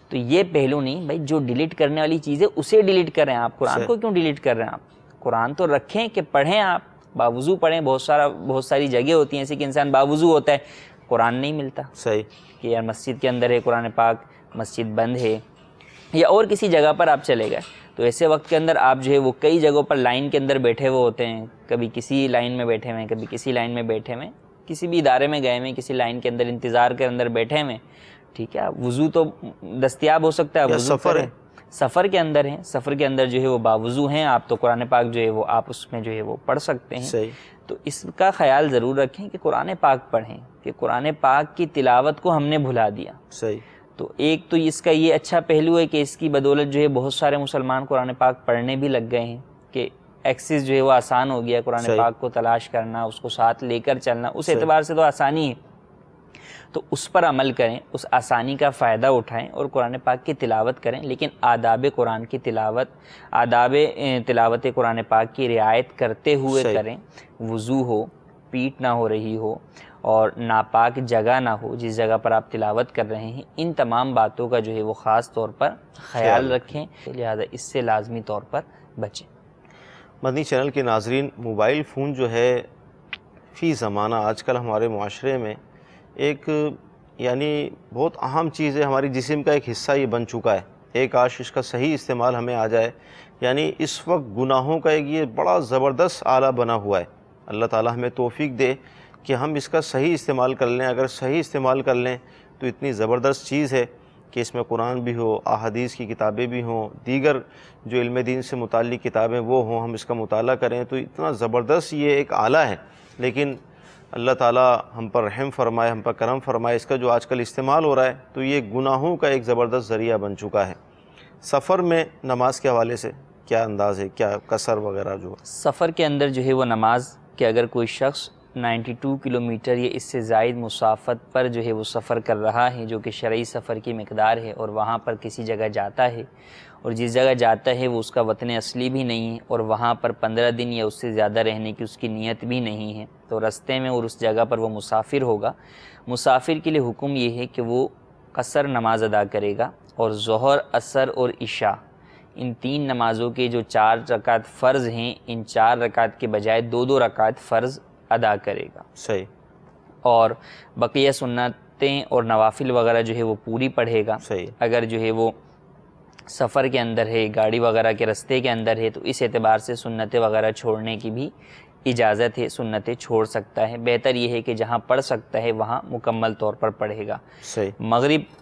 تو یہ پہلو نہیں بھائی، جو ڈیلیٹ کرنے والی چیز ہے اسے ڈیلیٹ کریں، آپ قرآن کو کیوں ڈیلیٹ کر رہے ہیں؟ آپ قرآن تو رکھیں کہ پڑھیں، آپ باوضو پڑھیں۔ بہت ساری جگہ ہوتی ہیں ایسی کہ انسان باوضو ہوتا ہے، قرآن نہیں ملتا، صحیح، کہ یار مسجد کے اندر ہے قرآن پاک، مسجد بند ہے، یا اور کسی جگہ پر آپ چلے گئے، تو ایسے وقت کے اندر آپ جو ہے وہ کئی جگہوں پر لائن کے اندر بیٹھے ہوئے ہوتے ہیں، کبھی کسی لائن میں بیٹھے ہوئے ہیں، کبھی کسی لائن میں بیٹھے ہوئے ہیں، کسی بھی ادارے میں گئے ہوئے ہیں، کسی لائن کے اندر انتظار کے اندر بیٹھے ہوئے ہیں، ٹھیک ہے، وضو تو دستیاب ہو سکتا ہے، وضو کریں، سفر کے اندر ہیں، سفر کے اندر جو ہے وہ باوضو ہیں آپ، تو قرآن پاک جو ہے وہ آپ اس میں جو ہے وہ پڑھ سکتے ہیں۔ صحیح۔ تو اس کا خیال ضرور رکھیں کہ قرآن پاک پڑھیں، کہ قرآن پاک کی تلاوت کو ہم نے بھلا دیا۔ صحیح۔ تو ایک تو اس کا یہ اچھا پہلو ہے کہ اس کی بدولت جو ہے بہت سارے مسلمان قرآن پاک پڑھنے بھی لگ گئے ہیں، کہ ایکسس جو ہے وہ آسان ہو گیا، قرآن پاک کو تلاش کرنا، اس کو ساتھ لے کر چلنا، اس اعتبار سے تو آسانی ہے، تو اس پر عمل کریں، اس آسانی کا فائدہ اٹھائیں اور قرآن پاک کی تلاوت کریں، لیکن آداب قرآن کی تلاوت، آداب تلاوت قرآن پاک کی رعایت کرتے ہوئے کریں، وضو ہو، پیٹ نہ ہو رہی ہو، اور ناپاک جگہ نہ ہو جس جگہ پر آپ تلاوت کر رہے ہیں، ان تمام باتوں کا جو ہے وہ خاص طور پر خیال رکھیں، لہذا اس سے لازمی طور پر بچیں۔ مدنی چینل کے ناظرین، موبائل فون جو ہے فی زمانہ آج کل ہمارے معاشرے میں ایک یعنی بہت اہم چیز ہے، ہماری جسم کا ایک حصہ یہ بن چکا ہے۔ ایک کاش اس کا صحیح استعمال ہمیں آ جائے، یعنی اس وقت گناہوں کا ایک یہ بڑا زبردست آلہ بنا ہوا ہے۔ اللہ تعالی ہمیں توفیق دے کہ ہم اس کا صحیح استعمال کر لیں۔ اگر صحیح استعمال کر لیں تو اتنی زبردست چیز ہے کہ اس میں قرآن بھی ہو، احادیث کی کتابیں بھی ہوں، دیگر جو علم دین سے متعلق کتابیں وہ ہوں، ہم اس کا مطالعہ کریں تو اتنا زبردست یہ ایک آلہ ہے۔ لیکن اللہ تعالیٰ ہم پر رحم فرمائے، ہم پر کرم فرمائے، اس کا جو آج کل استعمال ہو رہا ہے تو یہ گناہوں کا ایک زبردست ذریعہ بن چکا ہے۔ سفر میں نماز کے حوالے سے کیا انداز ہے، کیا قصر وغیرہ جو سفر کے اندر جو ہے وہ نماز کہ اگر کوئی شخص 92 کلومیٹر یا اس سے زائد مسافت پر جو ہے وہ سفر کر رہا ہے، جو کہ شرعی سفر کی مقدار ہے، اور وہاں پر کسی جگہ جاتا ہے، اور جس جگہ جاتا ہے وہ اس کا وطن اصلی بھی نہیں ہے، اور وہاں پر 15 دن یا اس سے زیادہ رہنے کی اس کی نیت بھی نہیں ہے، تو رستے میں اور اس جگہ پر وہ مسافر ہوگا۔ مسافر کے لیے حکم یہ ہے کہ وہ قصر نماز ادا کرے گا، اور ظہر، عصر اور عشاء ان 3 نمازوں کے جو 4 رکعت فرض ہیں، ان 4 رکعت کے بجائے 2 رکعت فرض ادا کرے گا۔ صحیح۔ اور بقیہ سنتیں اور نوافل وغیرہ جو ہے وہ پوری پڑھے گا۔ صحیح۔ اگر جو ہے وہ سفر کے اندر ہے، گاڑی وغیرہ کے رستے کے اندر ہے، تو اس اعتبار سے سنتیں وغیرہ چھوڑنے کی بھی اجازت ہے، سنتیں چھوڑ سکتا ہے۔ بہتر یہ ہے کہ جہاں پڑھ سکتا ہے وہاں مکمل طور پر پڑھے گا۔ صحیح۔ مغرب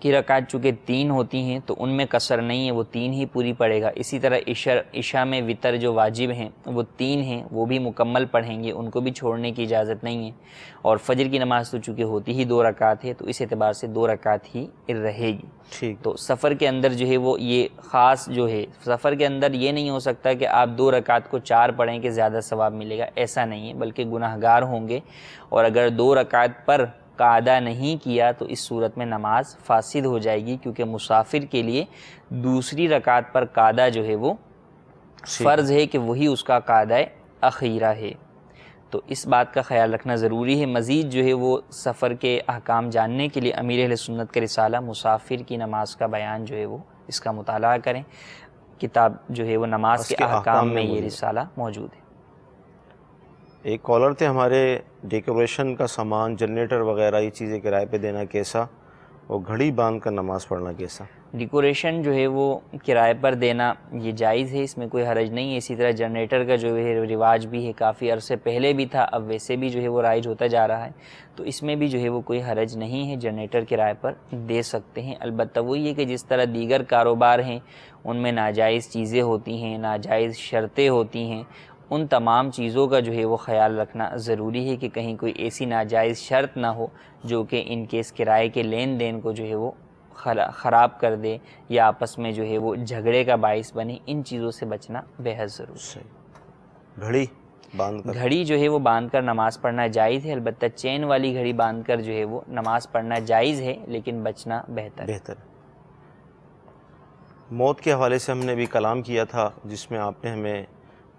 کی رکعت چونکہ 3 ہوتی ہیں تو ان میں قصر نہیں ہے، وہ 3 ہی پوری پڑھے گا۔ اسی طرح عشاء میں وتر جو واجب ہیں وہ 3 ہیں، وہ بھی مکمل پڑھیں گے، ان کو بھی چھوڑنے کی اجازت نہیں ہے۔ اور فجر کی نماز تو چونکہ ہوتی ہی 2 رکعت ہے، تو اس اعتبار سے 2 رکعت ہی رہے گی۔ ٹھیک۔ تو سفر کے اندر جو ہے وہ یہ خاص جو ہے، سفر کے اندر یہ نہیں ہو سکتا کہ آپ 2 رکعت کو 4 پڑھیں کہ زیادہ ثواب ملے گا، ایسا نہیں ہے، بلکہ گناہگار ہوں گے، اور اگر 2 رکعت پر قاعدہ نہیں کیا تو اس صورت میں نماز فاسد ہو جائے گی، کیونکہ مسافر کے لیے دوسری رکعت پر قاعدہ جو ہے وہ فرض ہے کہ وہی اس کا قاعدہ اخیرہ ہے۔ تو اس بات کا خیال رکھنا ضروری ہے۔ مزید جو ہے وہ سفر کے احکام جاننے کے لیے امیر اہل سنت کا رسالہ مسافر کی نماز کا بیان جو ہے وہ اس کا مطالعہ کریں۔ کتاب جو ہے وہ نماز کے احکام میں یہ رسالہ موجود ہے۔ ایک کالر تھے ہمارے، ڈیکوریشن کا سامان، جنریٹر وغیرہ یہ چیزیں کرائے پہ دینا کیسا، اور گھڑی باندھ کر نماز پڑھنا کیسا؟ ڈیکوریشن جو ہے وہ کرائے پر دینا یہ جائز ہے، اس میں کوئی حرج نہیں ہے۔ اسی طرح جنریٹر کا جو ہے رواج بھی ہے، کافی عرصے پہلے بھی تھا، اب ویسے بھی جو ہے وہ رائج ہوتا جا رہا ہے، تو اس میں بھی جو ہے وہ کوئی حرج نہیں ہے، جنریٹر کرائے پر دے سکتے ہیں۔ البتہ وہ یہ کہ جس طرح دیگر کاروبار ہیں ان میں ناجائز چیزیں ہوتی ہیں، ناجائز شرطیں ہوتی ہیں، ان تمام چیزوں کا جو ہے وہ خیال رکھنا ضروری ہے کہ کہیں کوئی ایسی ناجائز شرط نہ ہو جو کہ ان کیس کرائے کے لین دین کو جو ہے وہ خراب کر دے یا آپس میں جو ہے وہ جھگڑے کا باعث بنے۔ ان چیزوں سے بچنا بے حد ضروری ہے۔ گھڑی باندھ کر، گھڑی جو ہے وہ باندھ کر نماز پڑھنا جائز ہے، البتہ چین والی گھڑی باندھ کر جو ہے وہ نماز پڑھنا جائز ہے، لیکن بچنا بہتر ہے۔ موت کے حوالے سے ہم نے بھی کلام کیا تھا، جس میں آپ نے ہمیں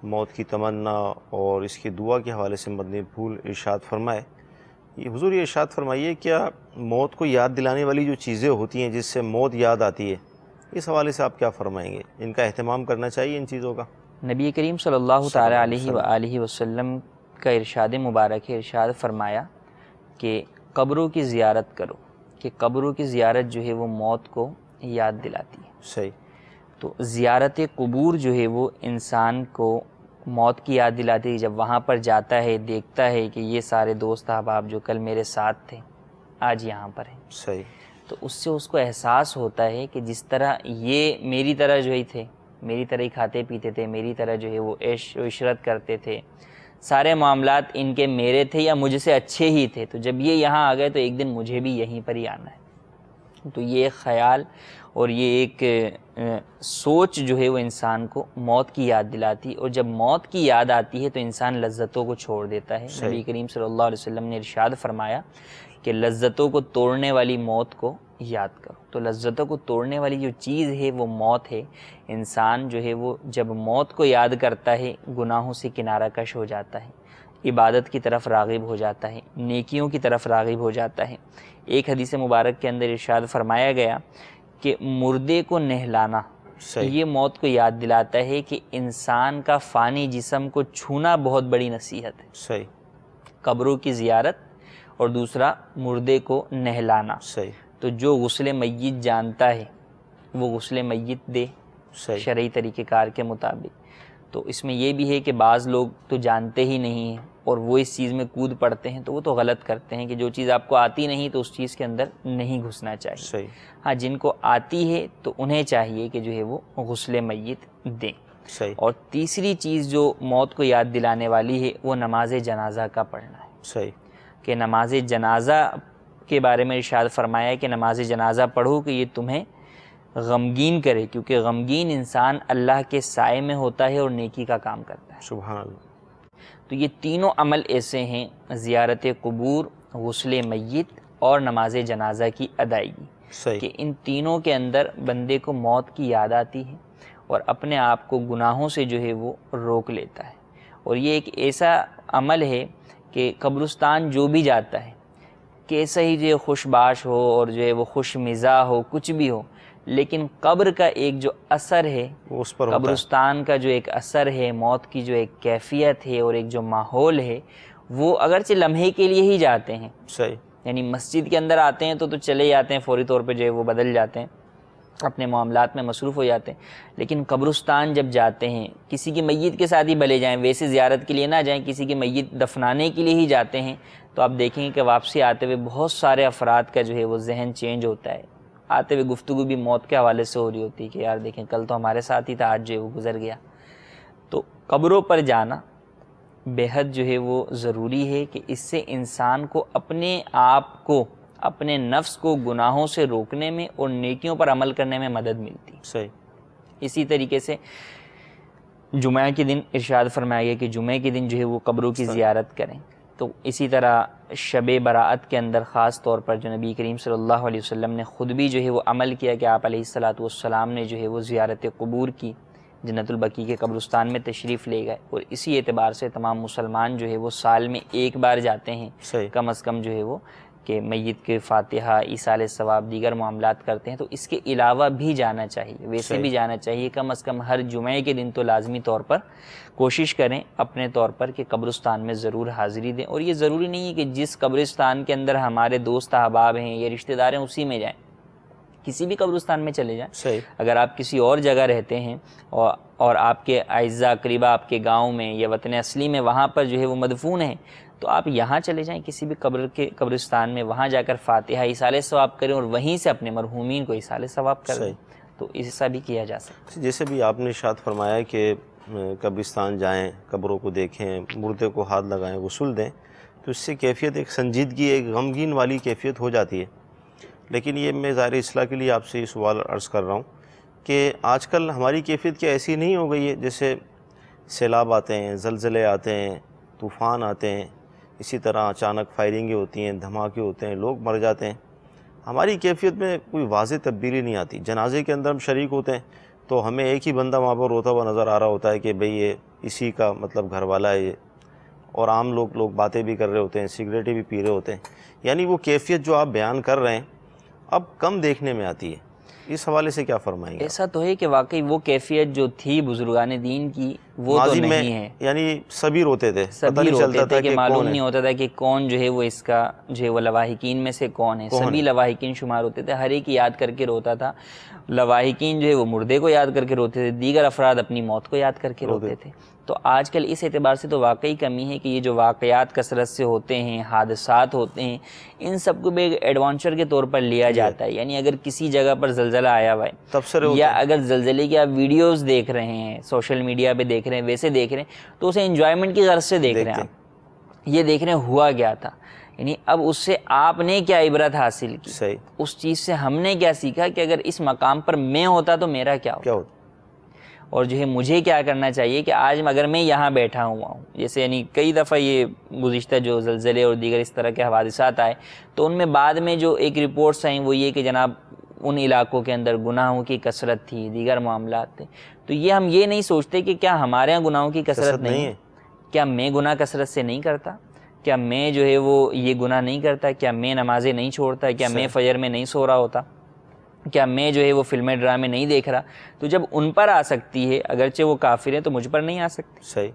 موت کی تمنا اور اس کی دعا کے حوالے سے مدنی پھول ارشاد فرمائے۔ یہ حضور یہ ارشاد فرمائیے، کیا موت کو یاد دلانے والی جو چیزیں ہوتی ہیں جس سے موت یاد آتی ہے، اس حوالے سے آپ کیا فرمائیں گے؟ ان کا اہتمام کرنا چاہیے ان چیزوں کا؟ نبی کریم صلی اللہ تعالیٰ علیہ وآلہ وسلم کا ارشاد مبارک ہے، ارشاد فرمایا کہ قبروں کی زیارت کرو، کہ قبروں کی زیارت جو ہے وہ موت کو یاد دلاتی ہے۔ صحیح۔ تو زیارت قبور جو ہے وہ انسان کو موت کی یاد دلاتی ہے۔ جب وہاں پر جاتا ہے، دیکھتا ہے کہ یہ سارے دوست احباب جو کل میرے ساتھ تھے آج یہاں پر ہیں، صحیح، تو اس سے اس کو احساس ہوتا ہے کہ جس طرح یہ میری طرح جو ہی تھے، میری طرح ہی کھاتے پیتے تھے، میری طرح جو ہے وہ عیش و عشرت کرتے تھے، سارے معاملات ان کے میرے تھے یا مجھ سے اچھے ہی تھے، تو جب یہ یہاں آ گئے تو ایک دن مجھے بھی یہیں پر ہی آنا ہے۔ تو یہ ایک خیال اور یہ ایک سوچ جو ہے وہ انسان کو موت کی یاد دلاتی، اور جب موت کی یاد آتی ہے تو انسان لذتوں کو چھوڑ دیتا ہے۔ نبی کریم صلی اللہ علیہ وسلم نے ارشاد فرمایا کہ لذتوں کو توڑنے والی موت کو یاد کرو۔ تو لذتوں کو توڑنے والی جو چیز ہے وہ موت ہے۔ انسان جو ہے وہ جب موت کو یاد کرتا ہے گناہوں سے کنارہ کش ہو جاتا ہے، عبادت کی طرف راغب ہو جاتا ہے، نیکیوں کی طرف راغب ہو جاتا ہے۔ ایک حدیث مبارک کے اندر ارشاد فرمایا گیا کہ مردے کو نہلانا یہ موت کو یاد دلاتا ہے کہ انسان کا فانی جسم کو چھونا بہت بڑی نصیحت ہے۔ صحیح۔ قبروں کی زیارت اور دوسرا مردے کو نہلانا۔ صحیح۔ تو جو غسل میت جانتا ہے وہ غسل میت دے شرعی طریقہ کار کے مطابق۔ تو اس میں یہ بھی ہے کہ بعض لوگ تو جانتے ہی نہیں ہیں اور وہ اس چیز میں کود پڑتے ہیں، تو وہ تو غلط کرتے ہیں کہ جو چیز آپ کو آتی نہیں تو اس چیز کے اندر نہیں گھسنا چاہیے۔ صحیح۔ ہاں جن کو آتی ہے تو انہیں چاہیے کہ جو ہے وہ غسل میت دیں۔ صحیح۔ اور تیسری چیز جو موت کو یاد دلانے والی ہے وہ نماز جنازہ کا پڑھنا ہے۔ صحیح۔ کہ نماز جنازہ کے بارے میں ارشاد فرمایا کہ نماز جنازہ پڑھو کہ یہ تمہیں غمگین کرے، کیونکہ غمگین انسان اللہ کے سائے میں ہوتا ہے اور نیکی کا کام کرتا ہے۔ سبحان اللہ۔ تو یہ تینوں عمل ایسے ہیں، زیارت قبور، غسل میت اور نماز جنازہ کی ادائیگی، صحیح، کہ ان تینوں کے اندر بندے کو موت کی یاد آتی ہے اور اپنے آپ کو گناہوں سے جو ہے وہ روک لیتا ہے۔ اور یہ ایک ایسا عمل ہے کہ قبرستان جو بھی جاتا ہے، کیسا ہی جو خوش باش ہو اور جو ہے وہ خوش مزاح ہو، کچھ بھی ہو، لیکن قبر کا ایک جو اثر ہے، وہ اس پر ہوتا ہے۔ قبرستان کا جو ایک اثر ہے، موت کی جو ایک کیفیت ہے اور ایک جو ماحول ہے، وہ اگرچہ لمحے کے لیے ہی جاتے ہیں، صحیح، یعنی مسجد کے اندر آتے ہیں تو چلے جاتے ہیں، فوری طور پہ جو ہے وہ بدل جاتے ہیں، اپنے معاملات میں مصروف ہو جاتے ہیں، لیکن قبرستان جب جاتے ہیں، کسی کی میت کے ساتھ ہی بھلے جائیں، ویسے زیارت کے لیے نہ جائیں، کسی کی میت دفنانے کے لیے ہی جاتے ہیں، تو آپ دیکھیں گے کہ واپسی آتے ہوئے بہت سارے افراد کا جو ہے وہ ذہن چینج ہوتا ہے، آتے ہوئے گفتگو بھی موت کے حوالے سے ہو رہی ہوتی ہے کہ یار دیکھیں کل تو ہمارے ساتھ ہی تھا، آج جو ہے وہ گزر گیا۔ تو قبروں پر جانا بے حد جو ہے وہ ضروری ہے کہ اس سے انسان کو اپنے آپ کو، اپنے نفس کو گناہوں سے روکنے میں اور نیکیوں پر عمل کرنے میں مدد ملتی ہے۔ صحیح۔ اسی طریقے سے جمعہ کے دن ارشاد فرمایا گیا کہ جمعہ کے دن جو ہے وہ قبروں کی زیارت کریں۔ تو اسی طرح شب براءت کے اندر خاص طور پر جو نبی کریم صلی اللہ علیہ وسلم نے خود بھی جو ہے وہ عمل کیا کہ آپ علیہ الصلاۃ والسلام نے جو ہے وہ زیارت قبور کی، جنت البقیع کے قبرستان میں تشریف لے گئے، اور اسی اعتبار سے تمام مسلمان جو ہے وہ سال میں ایک بار جاتے ہیں صحیح، کم از کم جو ہے وہ، کہ میت کے فاتحہ، ایصال ثواب، دیگر معاملات کرتے ہیں۔ تو اس کے علاوہ بھی جانا چاہیے، ویسے بھی جانا چاہیے، کم از کم ہر جمعے کے دن تو لازمی طور پر کوشش کریں اپنے طور پر کہ قبرستان میں ضرور حاضری دیں۔ اور یہ ضروری نہیں ہے کہ جس قبرستان کے اندر ہمارے دوست احباب ہیں یا رشتہ دار ہیں اسی میں جائیں، کسی بھی قبرستان میں چلے جائیں۔ صحیح، اگر آپ کسی اور جگہ رہتے ہیں اور آپ کے اعزاء اقربا آپ کے گاؤں میں یا وطن اصلی میں وہاں پر جو ہے وہ مدفون ہیں، تو آپ یہاں چلے جائیں کسی بھی قبرستان میں، وہاں جا کر فاتحہ ایصال ثواب کریں اور وہیں سے اپنے مرحومین کو ایصال ثواب کریں۔ صحیح۔ تو ایسا بھی کیا جا سکتا ہے۔ جیسے بھی آپ نے ارشاد فرمایا کہ قبرستان جائیں، قبروں کو دیکھیں، مردے کو ہاتھ لگائیں، غسل دیں، تو اس سے کیفیت ایک سنجیدگی، ایک غمگین والی کیفیت ہو جاتی ہے۔ لیکن یہ میں ظاہر اصلاح کے لیے آپ سے یہ سوال عرض کر رہا ہوں کہ آج کل ہماری کیفیت کیا ایسی نہیں ہو گئی ہے؟ جیسے سیلاب آتے ہیں، زلزلے آتے ہیں، طوفان آتے ہیں، اسی طرح اچانک فائرنگیں ہوتی ہیں، دھماکے ہوتے ہیں، لوگ مر جاتے ہیں، ہماری کیفیت میں کوئی واضح تبدیلی نہیں آتی۔ جنازے کے اندر ہم شریک ہوتے ہیں تو ہمیں ایک ہی بندہ وہاں پر روتا ہوا نظر آ رہا ہوتا ہے کہ بھئی یہ اسی کا مطلب گھر والا ہے یہ، اور عام لوگ باتیں بھی کر رہے ہوتے ہیں، سگریٹیں بھی پی رہے ہوتے ہیں۔ یعنی وہ کیفیت جو آپ بیان کر رہے ہیں اب کم دیکھنے میں آتی ہے، اس حوالے سے کیا فرمائیں گے؟ ایسا تو ہے کہ واقعی وہ کیفیت جو تھی بزرگان دین کی وہ تو نہیں ہے، یعنی سبھی روتے تھے، سبھی روتے تھے کہ معلوم نہیں ہوتا تھا کہ کون جو ہے وہ اس کا جو ہے وہ لواحقین میں سے کون ہے، سبھی لواحقین شمار ہوتے تھے، ہر ایک یاد کر کے روتا تھا۔ لواحقین جو ہے وہ مردے کو یاد کر کے روتے تھے، دیگر افراد اپنی موت کو یاد کر کے روتے تھے۔ تو آج کل اس اعتبار سے تو واقعی کمی ہے کہ یہ جو واقعات کثرت سے ہوتے ہیں، حادثات ہوتے ہیں، ان سب کو بھی ایڈوانچر کے طور پر لیا جاتا ہے۔ یعنی اگر کسی جگہ پر زلزلہ آیا ہوا ہے یا اگر زلزلے کی آپ ویڈیوز دیکھ رہے ہیں، سوشل میڈیا پہ دیکھ رہے ہیں، ویسے دیکھ رہے ہیں، تو اسے انجوائمنٹ کی غرض سے دیکھ رہے ہیں آپ، یہ دیکھ رہے ہیں ہوا کیا تھا، یعنی اب اس سے آپ نے کیا عبرت حاصل کی، اس چیز سے ہم نے کیا سیکھا کہ اگر اس مقام پر میں ہوتا تو میرا کیا ہوتا، اور جو ہے مجھے کیا کرنا چاہیے کہ آج اگر میں یہاں بیٹھا ہوا ہوں، جیسے یعنی کئی دفعہ یہ گزشتہ جو زلزلے اور دیگر اس طرح کے حوادثات آئے تو ان میں بعد میں جو ایک رپورٹس آئیں وہ یہ کہ جناب ان علاقوں کے اندر گناہوں کی کثرت تھی، دیگر معاملات تھے۔ تو یہ ہم یہ نہیں سوچتے کہ کیا ہمارے یہاں گناہوں کی کثرت نہیں ہے، کیا میں گناہ کثرت سے نہیں کرتا، کیا میں جو ہے وہ یہ گناہ نہیں کرتا، کیا میں نمازیں نہیں چھوڑتا، کیا میں فجر میں نہیں سو رہا ہوتا، کیا میں جو ہے وہ فلمیں ڈرامے نہیں دیکھ رہا۔ تو جب ان پر آ سکتی ہے، اگرچہ وہ کافر ہیں، تو مجھ پر نہیں آ سکتی؟ صحیح،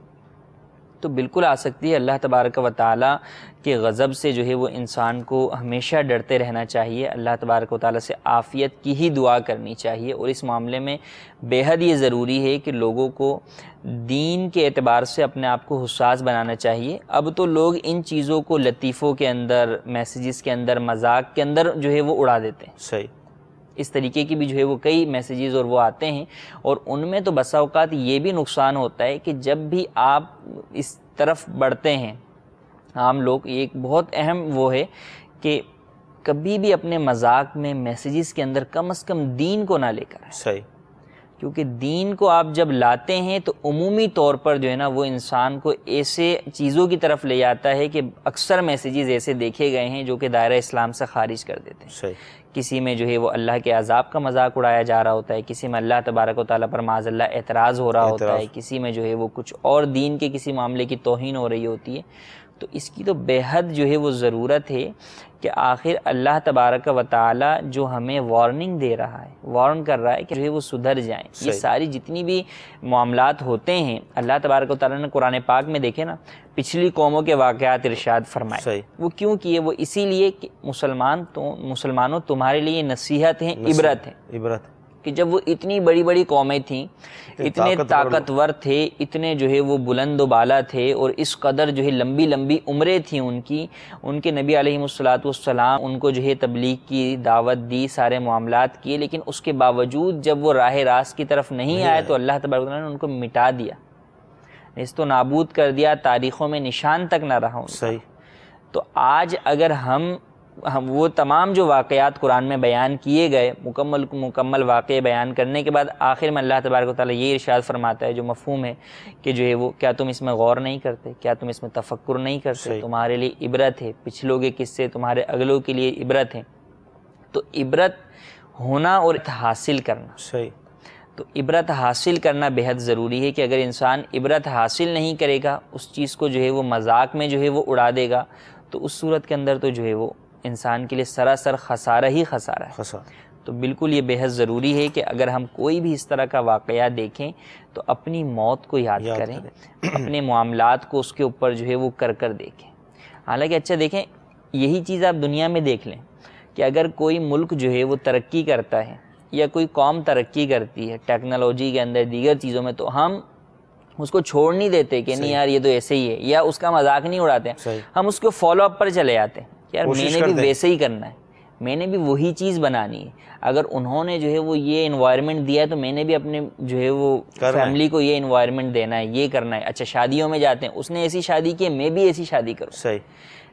تو بالکل آ سکتی ہے۔ اللہ تبارک و تعالیٰ کے غضب سے جو ہے وہ انسان کو ہمیشہ ڈرتے رہنا چاہیے، اللہ تبارک و تعالیٰ سے عافیت کی ہی دعا کرنی چاہیے، اور اس معاملے میں بے حد یہ ضروری ہے کہ لوگوں کو دین کے اعتبار سے اپنے آپ کو حساس بنانا چاہیے۔ اب تو لوگ ان چیزوں کو لطیفوں کے اندر، میسیجز کے اندر، مذاق کے اندر جو ہے وہ اڑا دیتے ہیں۔ صحیح، اس طریقے کی بھی جو ہے وہ کئی میسیجز اور وہ آتے ہیں، اور ان میں تو بسا اوقات یہ بھی نقصان ہوتا ہے کہ جب بھی آپ اس طرف بڑھتے ہیں عام لوگ، یہ ایک بہت اہم وہ ہے کہ کبھی بھی اپنے مذاق میں میسیجز کے اندر کم از کم دین کو نہ لے کر آئیں. صحیح. کیونکہ دین کو آپ جب لاتے ہیں تو عمومی طور پر جو ہے نا وہ انسان کو ایسے چیزوں کی طرف لے جاتا ہے کہ اکثر میسیجز ایسے دیکھے گئے ہیں جو کہ دائرہ اسلام سے خارج کر دیتے ہیں. صحیح. کسی میں جو ہے وہ اللہ کے عذاب کا مذاق اڑایا جا رہا ہوتا ہے، کسی میں اللہ تبارک و تعالیٰ پر معاذ اللہ اعتراض ہو رہا ہوتا ہے، کسی میں جو ہے وہ کچھ اور دین کے کسی معاملے کی توہین ہو رہی ہوتی ہے. تو اس کی تو بے حد جو ہے وہ ضرورت ہے کہ آخر اللہ تبارک و تعالیٰ جو ہمیں وارننگ دے رہا ہے، وارن کر رہا ہے کہ جو ہے وہ سدھر جائیں. یہ ساری جتنی بھی معاملات ہوتے ہیں اللہ تبارک و تعالیٰ نے قرآن پاک میں دیکھے نا پچھلی قوموں کے واقعات ارشاد فرمائے. وہ کیوں کیے؟ وہ اسی لیے کہ مسلمانوں تمہارے لیے نصیحت ہیں، عبرت ہے. عبرت کہ جب وہ اتنی بڑی بڑی قومیں تھیں، اتنے طاقتور تھے، اتنے جو ہے وہ بلند و بالا تھے، اور اس قدر جو ہے لمبی لمبی عمریں تھیں ان کے نبی علیہ الصلوۃ ان کو جو ہے تبلیغ کی دعوت دی، سارے معاملات کیے، لیکن اس کے باوجود جب وہ راہ راست کی طرف نہیں آئے تو اللہ تبارک و تعالیٰ نے ان کو مٹا دیا، اس تو نابود کر دیا، تاریخوں میں نشان تک نہ رہا. صحیح. تو آج اگر ہم وہ تمام جو واقعات قرآن میں بیان کیے گئے، مکمل واقعے بیان کرنے کے بعد آخر میں اللہ تبارک و تعالیٰ یہ ارشاد فرماتا ہے جو مفہوم ہے کہ جو ہے وہ کیا تم اس میں غور نہیں کرتے، کیا تم اس میں تفکر نہیں کرتے، تمہارے لیے عبرت ہے، پچھلوں کے قصے تمہارے اگلوں کے لیے عبرت ہیں. تو عبرت ہونا اور حاصل کرنا، صحیح. تو عبرت حاصل کرنا بے حد ضروری ہے کہ اگر انسان عبرت حاصل نہیں کرے گا، اس چیز کو جو ہے وہ مذاق میں جو ہے وہ اڑا دے گا، تو اس صورت کے اندر تو جو ہے وہ انسان کے لیے سراسر خسارہ ہی خسارہ ہے. تو بالکل یہ بے حد ضروری ہے کہ اگر ہم کوئی بھی اس طرح کا واقعہ دیکھیں تو اپنی موت کو یاد کریں، اپنے معاملات کو اس کے اوپر جو ہے وہ کر دیکھیں. حالانکہ اچھا دیکھیں، یہی چیز آپ دنیا میں دیکھ لیں کہ اگر کوئی ملک جو ہے وہ ترقی کرتا ہے یا کوئی قوم ترقی کرتی ہے ٹیکنالوجی کے اندر، دیگر چیزوں میں، تو ہم اس کو چھوڑ نہیں دیتے کہ نہیں یار یہ تو ایسے ہی ہے، یا اس کا مذاق نہیں اڑاتے، ہم اس کو فالو اپ پر چلے جاتے ہیں. یار میں نے بھی ویسے ہی کرنا ہے، میں نے بھی وہی چیز بنانی ہے. اگر انہوں نے جو ہے وہ یہ انوائرمنٹ دیا ہے تو میں نے بھی اپنے جو ہے وہ فیملی کو یہ انوائرمنٹ دینا ہے، یہ کرنا ہے. اچھا شادیوں میں جاتے ہیں، اس نے ایسی شادی کی ہے، میں بھی ایسی شادی کروں. صحیح.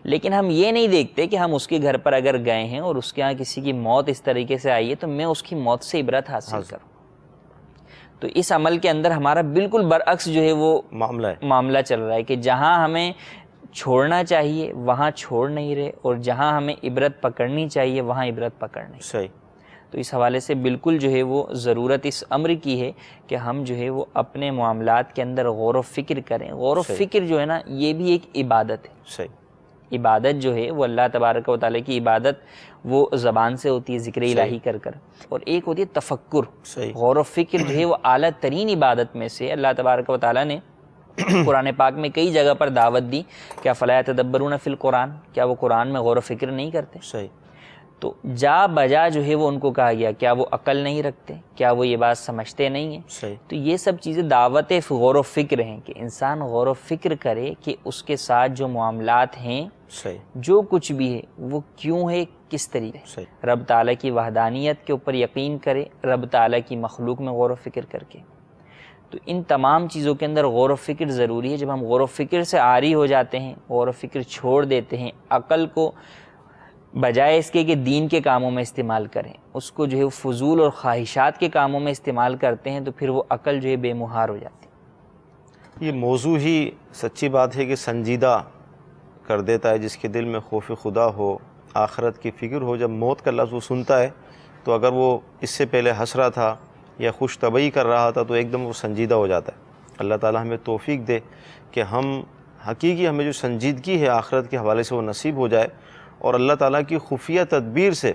لیکن ہم یہ نہیں دیکھتے کہ ہم اس کے گھر پر اگر گئے ہیں اور اس کے ہاں کسی کی موت اس طریقے سے آئی ہے تو میں اس کی موت سے عبرت حاصل کروں. تو اس عمل کے اندر ہمارا بالکل برعکس جو ہے وہ معاملہ چل رہا ہے کہ جہاں ہمیں چھوڑنا چاہیے وہاں چھوڑ نہیں رہے، اور جہاں ہمیں عبرت پکڑنی چاہیے وہاں عبرت پکڑ نہیں. صحیح. تو اس حوالے سے بالکل جو ہے وہ ضرورت اس امر کی ہے کہ ہم جو ہے وہ اپنے معاملات کے اندر غور و فکر کریں. غور و فکر جو ہے نا یہ بھی ایک عبادت ہے. صحیح. عبادت جو ہے وہ اللہ تبارک و تعالیٰ کی عبادت وہ زبان سے ہوتی ہے، ذکر الہی کر، اور ایک ہوتی ہے تفکر. غور و فکر جو ہے وہ اعلیٰ ترین عبادت میں سے اللہ تبارک و تعالیٰ نے قرآن پاک میں کئی جگہ پر دعوت دی کہ افلا یتدبرون فی القرآن، کیا وہ قرآن میں غور و فکر نہیں کرتے؟ صحیح. تو جا بجا جو ہے وہ ان کو کہا گیا کیا وہ عقل نہیں رکھتے، کیا وہ یہ بات سمجھتے نہیں ہیں؟ صحیح. تو یہ سب چیزیں دعوت غور و فکر ہیں کہ انسان غور و فکر کرے کہ اس کے ساتھ جو معاملات ہیں، صحیح، جو کچھ بھی ہے وہ کیوں ہے، کس طریقے. صحیح. رب تعالیٰ کی وحدانیت کے اوپر یقین کرے، رب تعالیٰ کی مخلوق میں غور و فکر کر کے. تو ان تمام چیزوں کے اندر غور و فکر ضروری ہے. جب ہم غور و فکر سے عاری ہو جاتے ہیں، غور و فکر چھوڑ دیتے ہیں، عقل کو بجائے اس کے کہ دین کے کاموں میں استعمال کریں، اس کو جو ہے فضول اور خواہشات کے کاموں میں استعمال کرتے ہیں، تو پھر وہ عقل جو ہے بے مہار ہو جاتی ہے. یہ موضوع ہی سچی بات ہے کہ سنجیدہ کر دیتا ہے. جس کے دل میں خوف خدا ہو، آخرت کی فکر ہو، جب موت کا لفظ وہ سنتا ہے تو اگر وہ اس سے پہلے ہنس رہا تھا یا خوش طبعی کر رہا تھا تو ایک دم وہ سنجیدہ ہو جاتا ہے. اللہ تعالیٰ ہمیں توفیق دے کہ ہم حقیقی ہمیں جو سنجیدگی ہے آخرت کے حوالے سے وہ نصیب ہو جائے، اور اللہ تعالیٰ کی خفیہ تدبیر سے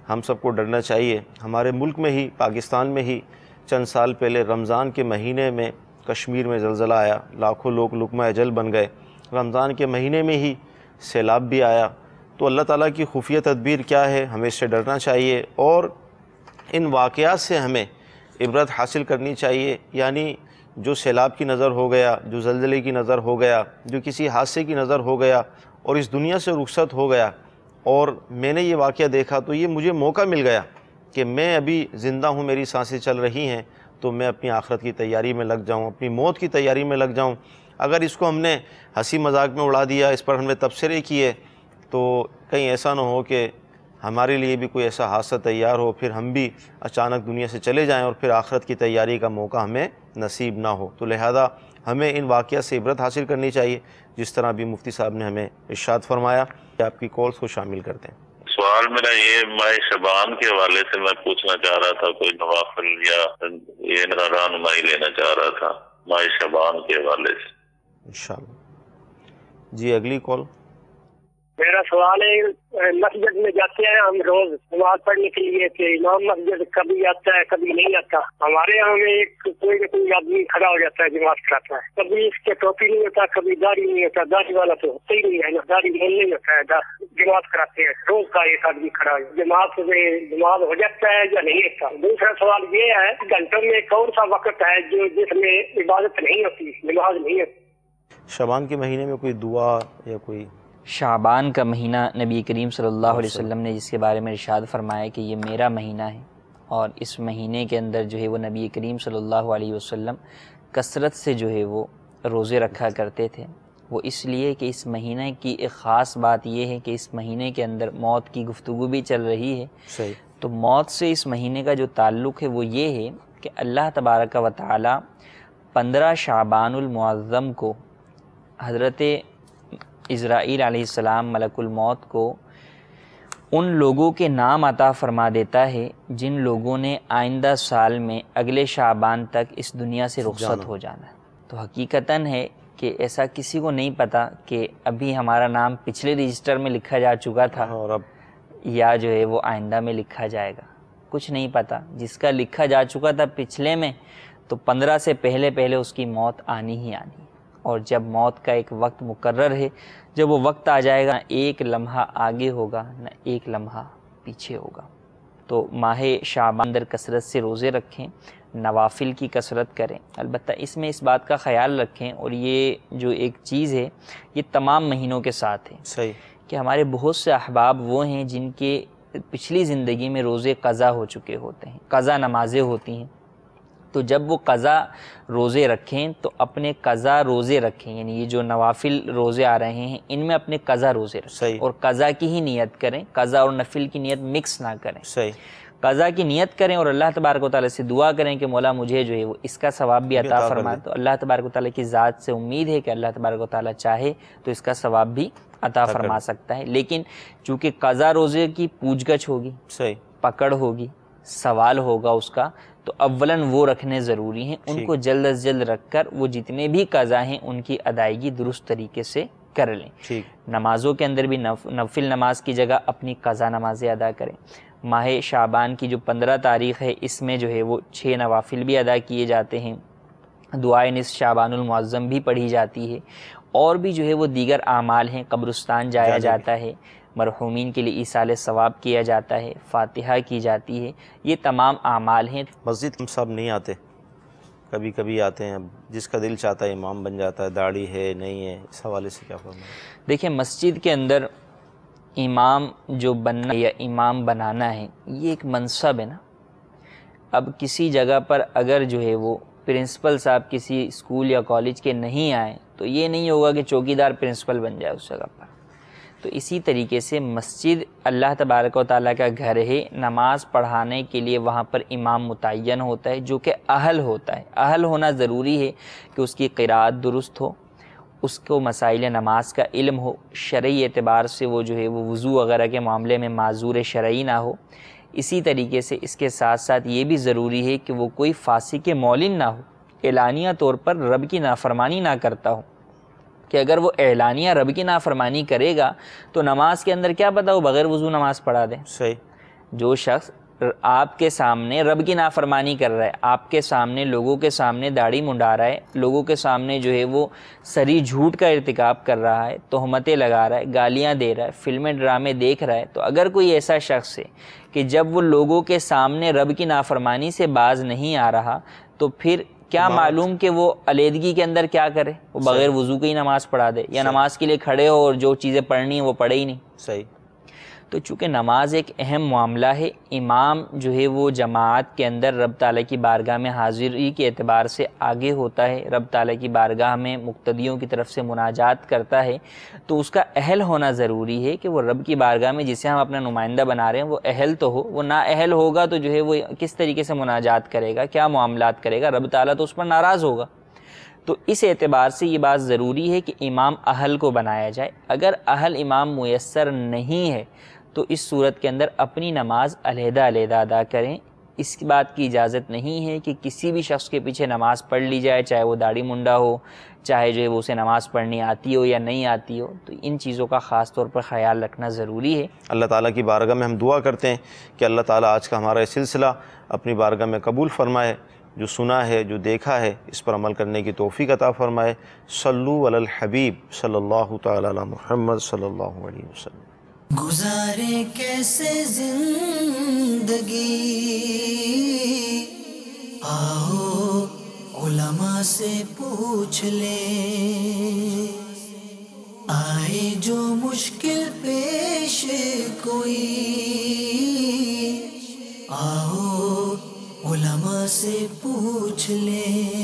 ہم سب کو ڈرنا چاہیے. ہمارے ملک میں ہی، پاکستان میں ہی چند سال پہلے رمضان کے مہینے میں کشمیر میں زلزلہ آیا، لاکھوں لوگ لقمہ اجل بن گئے. رمضان کے مہینے میں ہی سیلاب بھی آیا. تو اللہ تعالیٰ کی خفیہ تدبیر کیا ہے، ہمیں اس سے ڈرنا چاہیے اور ان واقعات سے ہمیں عبرت حاصل کرنی چاہیے. یعنی جو سیلاب کی نظر ہو گیا، جو زلزلے کی نظر ہو گیا، جو کسی حادثے کی نظر ہو گیا اور اس دنیا سے رخصت ہو گیا، اور میں نے یہ واقعہ دیکھا تو یہ مجھے موقع مل گیا کہ میں ابھی زندہ ہوں، میری سانسیں چل رہی ہیں، تو میں اپنی آخرت کی تیاری میں لگ جاؤں، اپنی موت کی تیاری میں لگ جاؤں. اگر اس کو ہم نے ہنسی مذاق میں اڑا دیا، اس پر ہم نے تبصرے کیے، تو کہیں ایسا نہ ہو کہ ہمارے لیے بھی کوئی ایسا حادثہ تیار ہو، پھر ہم بھی اچانک دنیا سے چلے جائیں اور پھر آخرت کی تیاری کا موقع ہمیں نصیب نہ ہو۔ تو لہذا ہمیں ان واقعات سے عبرت حاصل کرنی چاہیے، جس طرح بھی مفتی صاحب نے ہمیں ارشاد فرمایا۔ آپ کی کالز کو شامل کرتے ہیں۔ سوال میرا یہ ماہ شعبان کے حوالے سے میں پوچھنا چاہ رہا تھا، کوئی نوافل یا یہ میرا رہنمائی لینا چاہ رہا تھا ماہ شعبان کے حوالے سے انشاءاللہ۔ جی اگلی کال۔ میرا سوال ہے، مسجد میں جاتے ہیں ہم روز نماز پڑھنے کے لیے کہ امام مسجد کبھی آتا ہے کبھی نہیں آتا۔ ہمارے یہاں میں ایک کوئی نہ کوئی آدمی کھڑا ہو جاتا ہے جماعت کراتا ہے، کبھی اس کے ٹوپی نہیں ہوتا، کبھی داڑھی نہیں ہوتا، داڑھی والا تو ہوتا ہی نہیں ہے نا، داڑھی مول نہیں ہوتا ہے، جماعت کراتے ہیں روز کا ایک آدمی کھڑا ہے، جماعت میں نماز ہو جاتا ہے یا نہیں ہوتا؟ دوسرا سوال یہ ہے، گھنٹوں میں کون سا وقت ہے جو جس میں عبادت نہیں ہوتی، نماز نہیں ہوتی؟ شعبان کے مہینے میں کوئی دعا یا کوئی شعبان کا مہینہ نبی کریم صلی اللہ علیہ وسلم نے جس کے بارے میں ارشاد فرمایا کہ یہ میرا مہینہ ہے، اور اس مہینے کے اندر جو ہے وہ نبی کریم صلی اللہ علیہ وسلم کثرت سے جو ہے وہ روزے رکھا کرتے تھے۔ وہ اس لیے کہ اس مہینے کی ایک خاص بات یہ ہے کہ اس مہینے کے اندر موت کی گفتگو بھی چل رہی ہے۔ صحیح۔ تو موت سے اس مہینے کا جو تعلق ہے وہ یہ ہے کہ اللہ تبارک و تعالی 15 شعبان المعظم کو حضرت اسرائیل علیہ السلام ملک الموت کو ان لوگوں کے نام عطا فرما دیتا ہے جن لوگوں نے آئندہ سال میں اگلے شعبان تک اس دنیا سے رخصت ہو جانا ہے۔ تو حقیقتاً ہے کہ ایسا کسی کو نہیں پتا کہ ابھی ہمارا نام پچھلے رجسٹر میں لکھا جا چکا تھا اور اب یا جو ہے وہ آئندہ میں لکھا جائے گا، کچھ نہیں پتا۔ جس کا لکھا جا چکا تھا پچھلے میں تو 15 سے پہلے اس کی موت آنی ہی آنی، اور جب موت کا ایک وقت مقرر ہے، جب وہ وقت آ جائے گا، نہ ایک لمحہ آگے ہوگا نہ ایک لمحہ پیچھے ہوگا۔ تو ماہ شعبان اندر کثرت سے روزے رکھیں، نوافل کی کثرت کریں، البتہ اس میں اس بات کا خیال رکھیں، اور یہ جو ایک چیز ہے یہ تمام مہینوں کے ساتھ ہے صحیح کہ ہمارے بہت سے احباب وہ ہیں جن کے پچھلی زندگی میں روزے قضا ہو چکے ہوتے ہیں، قضا نمازیں ہوتی ہیں، تو جب وہ قضا روزے رکھیں تو اپنے قضا روزے رکھیں، یعنی یہ جو نوافل روزے آ رہے ہیں ان میں اپنے قضا روزے رکھیں اور قضا کی ہی نیت کریں، قضا اور نفل کی نیت مکس نہ کریں۔ صحیح، قضا کی نیت کریں اور اللہ تبارک و تعالیٰ سے دعا کریں کہ مولا مجھے جو ہے وہ اس کا ثواب بھی عطا فرما۔ تو اللہ تبارک و تعالیٰ کی ذات سے امید ہے کہ اللہ تبارک و تعالیٰ چاہے تو اس کا ثواب بھی عطا فرما سکتا ہے، لیکن چونکہ قضا روزے کی پوچھ گچھ ہوگی، صحیح، پکڑ ہوگی، سوال ہوگا اس کا، تو اولاً وہ رکھنے ضروری ہیں، ان کو جلد از جلد رکھ کر وہ جتنے بھی قضا ہیں ان کی ادائیگی درست طریقے سے کر لیں۔ نمازوں کے اندر بھی نفل نماز کی جگہ اپنی قضا نمازیں ادا کریں۔ ماہ شعبان کی جو 15 تاریخ ہے اس میں جو ہے وہ 6 نوافل بھی ادا کیے جاتے ہیں، دعائے نصف شعبان المعظم بھی پڑھی جاتی ہے، اور بھی جو ہے وہ دیگر اعمال ہیں، قبرستان جایا جاتا ہے، مرحومین کے لیے ایصال ثواب کیا جاتا ہے، فاتحہ کی جاتی ہے، یہ تمام اعمال ہیں۔ مسجد ہم سب نہیں آتے، کبھی کبھی آتے ہیں، جس کا دل چاہتا ہے امام بن جاتا ہے، داڑھی ہے نہیں ہے، اس حوالے سے کیا فرمائیں؟ دیکھیں مسجد کے اندر امام جو بننا یا امام بنانا ہے یہ ایک منصب ہے نا۔ اب کسی جگہ پر اگر جو ہے وہ پرنسپل صاحب کسی اسکول یا کالج کے نہیں آئے تو یہ نہیں ہوگا کہ چوکیدار پرنسپل بن جائے اس جگہ پر۔ تو اسی طریقے سے مسجد اللہ تبارک و تعالیٰ کا گھر ہے، نماز پڑھانے کے لیے وہاں پر امام متعین ہوتا ہے جو کہ اہل ہوتا ہے۔ اہل ہونا ضروری ہے کہ اس کی قرات درست ہو، اس کو مسائل نماز کا علم ہو، شرعی اعتبار سے وہ جو ہے وہ وضو وغیرہ کے معاملے میں معذور شرعی نہ ہو۔ اسی طریقے سے اس کے ساتھ ساتھ یہ بھی ضروری ہے کہ وہ کوئی فاسق معلن نہ ہو، اعلانیہ طور پر رب کی نافرمانی نہ کرتا ہو، کہ اگر وہ اعلانیہ رب کی نافرمانی کرے گا تو نماز کے اندر کیا پتہ وہ بغیر وضو نماز پڑھا دے۔ صحیح۔ جو شخص آپ کے سامنے رب کی نافرمانی کر رہا ہے، آپ کے سامنے لوگوں کے سامنے داڑھی منڈا رہا ہے، لوگوں کے سامنے جو ہے وہ سری جھوٹ کا ارتکاب کر رہا ہے، تہمتیں لگا رہا ہے، گالیاں دے رہا ہے، فلمیں ڈرامے دیکھ رہا ہے، تو اگر کوئی ایسا شخص ہے کہ جب وہ لوگوں کے سامنے رب کی نافرمانی سے باز نہیں آ رہا تو پھر کیا معلوم کہ وہ علیحدگی کے اندر کیا کرے، وہ بغیر وضو کی ہی نماز پڑھا دے، یا نماز کے لیے کھڑے ہو اور جو چیزیں پڑھنی ہیں وہ پڑھے ہی نہیں۔ صحیح۔ تو چونکہ نماز ایک اہم معاملہ ہے، امام جو ہے وہ جماعت کے اندر رب تعالیٰ کی بارگاہ میں حاضری کے اعتبار سے آگے ہوتا ہے، رب تعالیٰ کی بارگاہ میں مقتدیوں کی طرف سے مناجات کرتا ہے، تو اس کا اہل ہونا ضروری ہے کہ وہ رب کی بارگاہ میں جسے ہم اپنا نمائندہ بنا رہے ہیں وہ اہل تو ہو، وہ نا اہل ہوگا تو جو ہے وہ کس طریقے سے مناجات کرے گا، کیا معاملات کرے گا، رب تعالیٰ تو اس پر ناراض ہوگا۔ تو اس اعتبار سے یہ بات ضروری ہے کہ امام اہل کو بنایا جائے۔ اگر اہل امام میسر نہیں ہے تو اس صورت کے اندر اپنی نماز علیحدہ علیحدہ ادا کریں۔ اس بات کی اجازت نہیں ہے کہ کسی بھی شخص کے پیچھے نماز پڑھ لی جائے، چاہے وہ داڑھی منڈا ہو، چاہے جو ہے وہ اسے نماز پڑھنی آتی ہو یا نہیں آتی ہو۔ تو ان چیزوں کا خاص طور پر خیال رکھنا ضروری ہے۔ اللہ تعالیٰ کی بارگاہ میں ہم دعا کرتے ہیں کہ اللہ تعالیٰ آج کا ہمارا یہ سلسلہ اپنی بارگاہ میں قبول فرمائے، جو سنا ہے، جو دیکھا ہے، اس پر عمل کرنے کی توفیق عطا فرمائے۔ صلو علی الحبیب صلی اللہ تعالی علی محمد صلی اللہ علیہ وسلم۔ گزارے کیسے زندگی، آؤ علماء سے پوچھ لیں، آئے جو مشکل پیش کوئی، آؤ علماء سے پوچھ لیں۔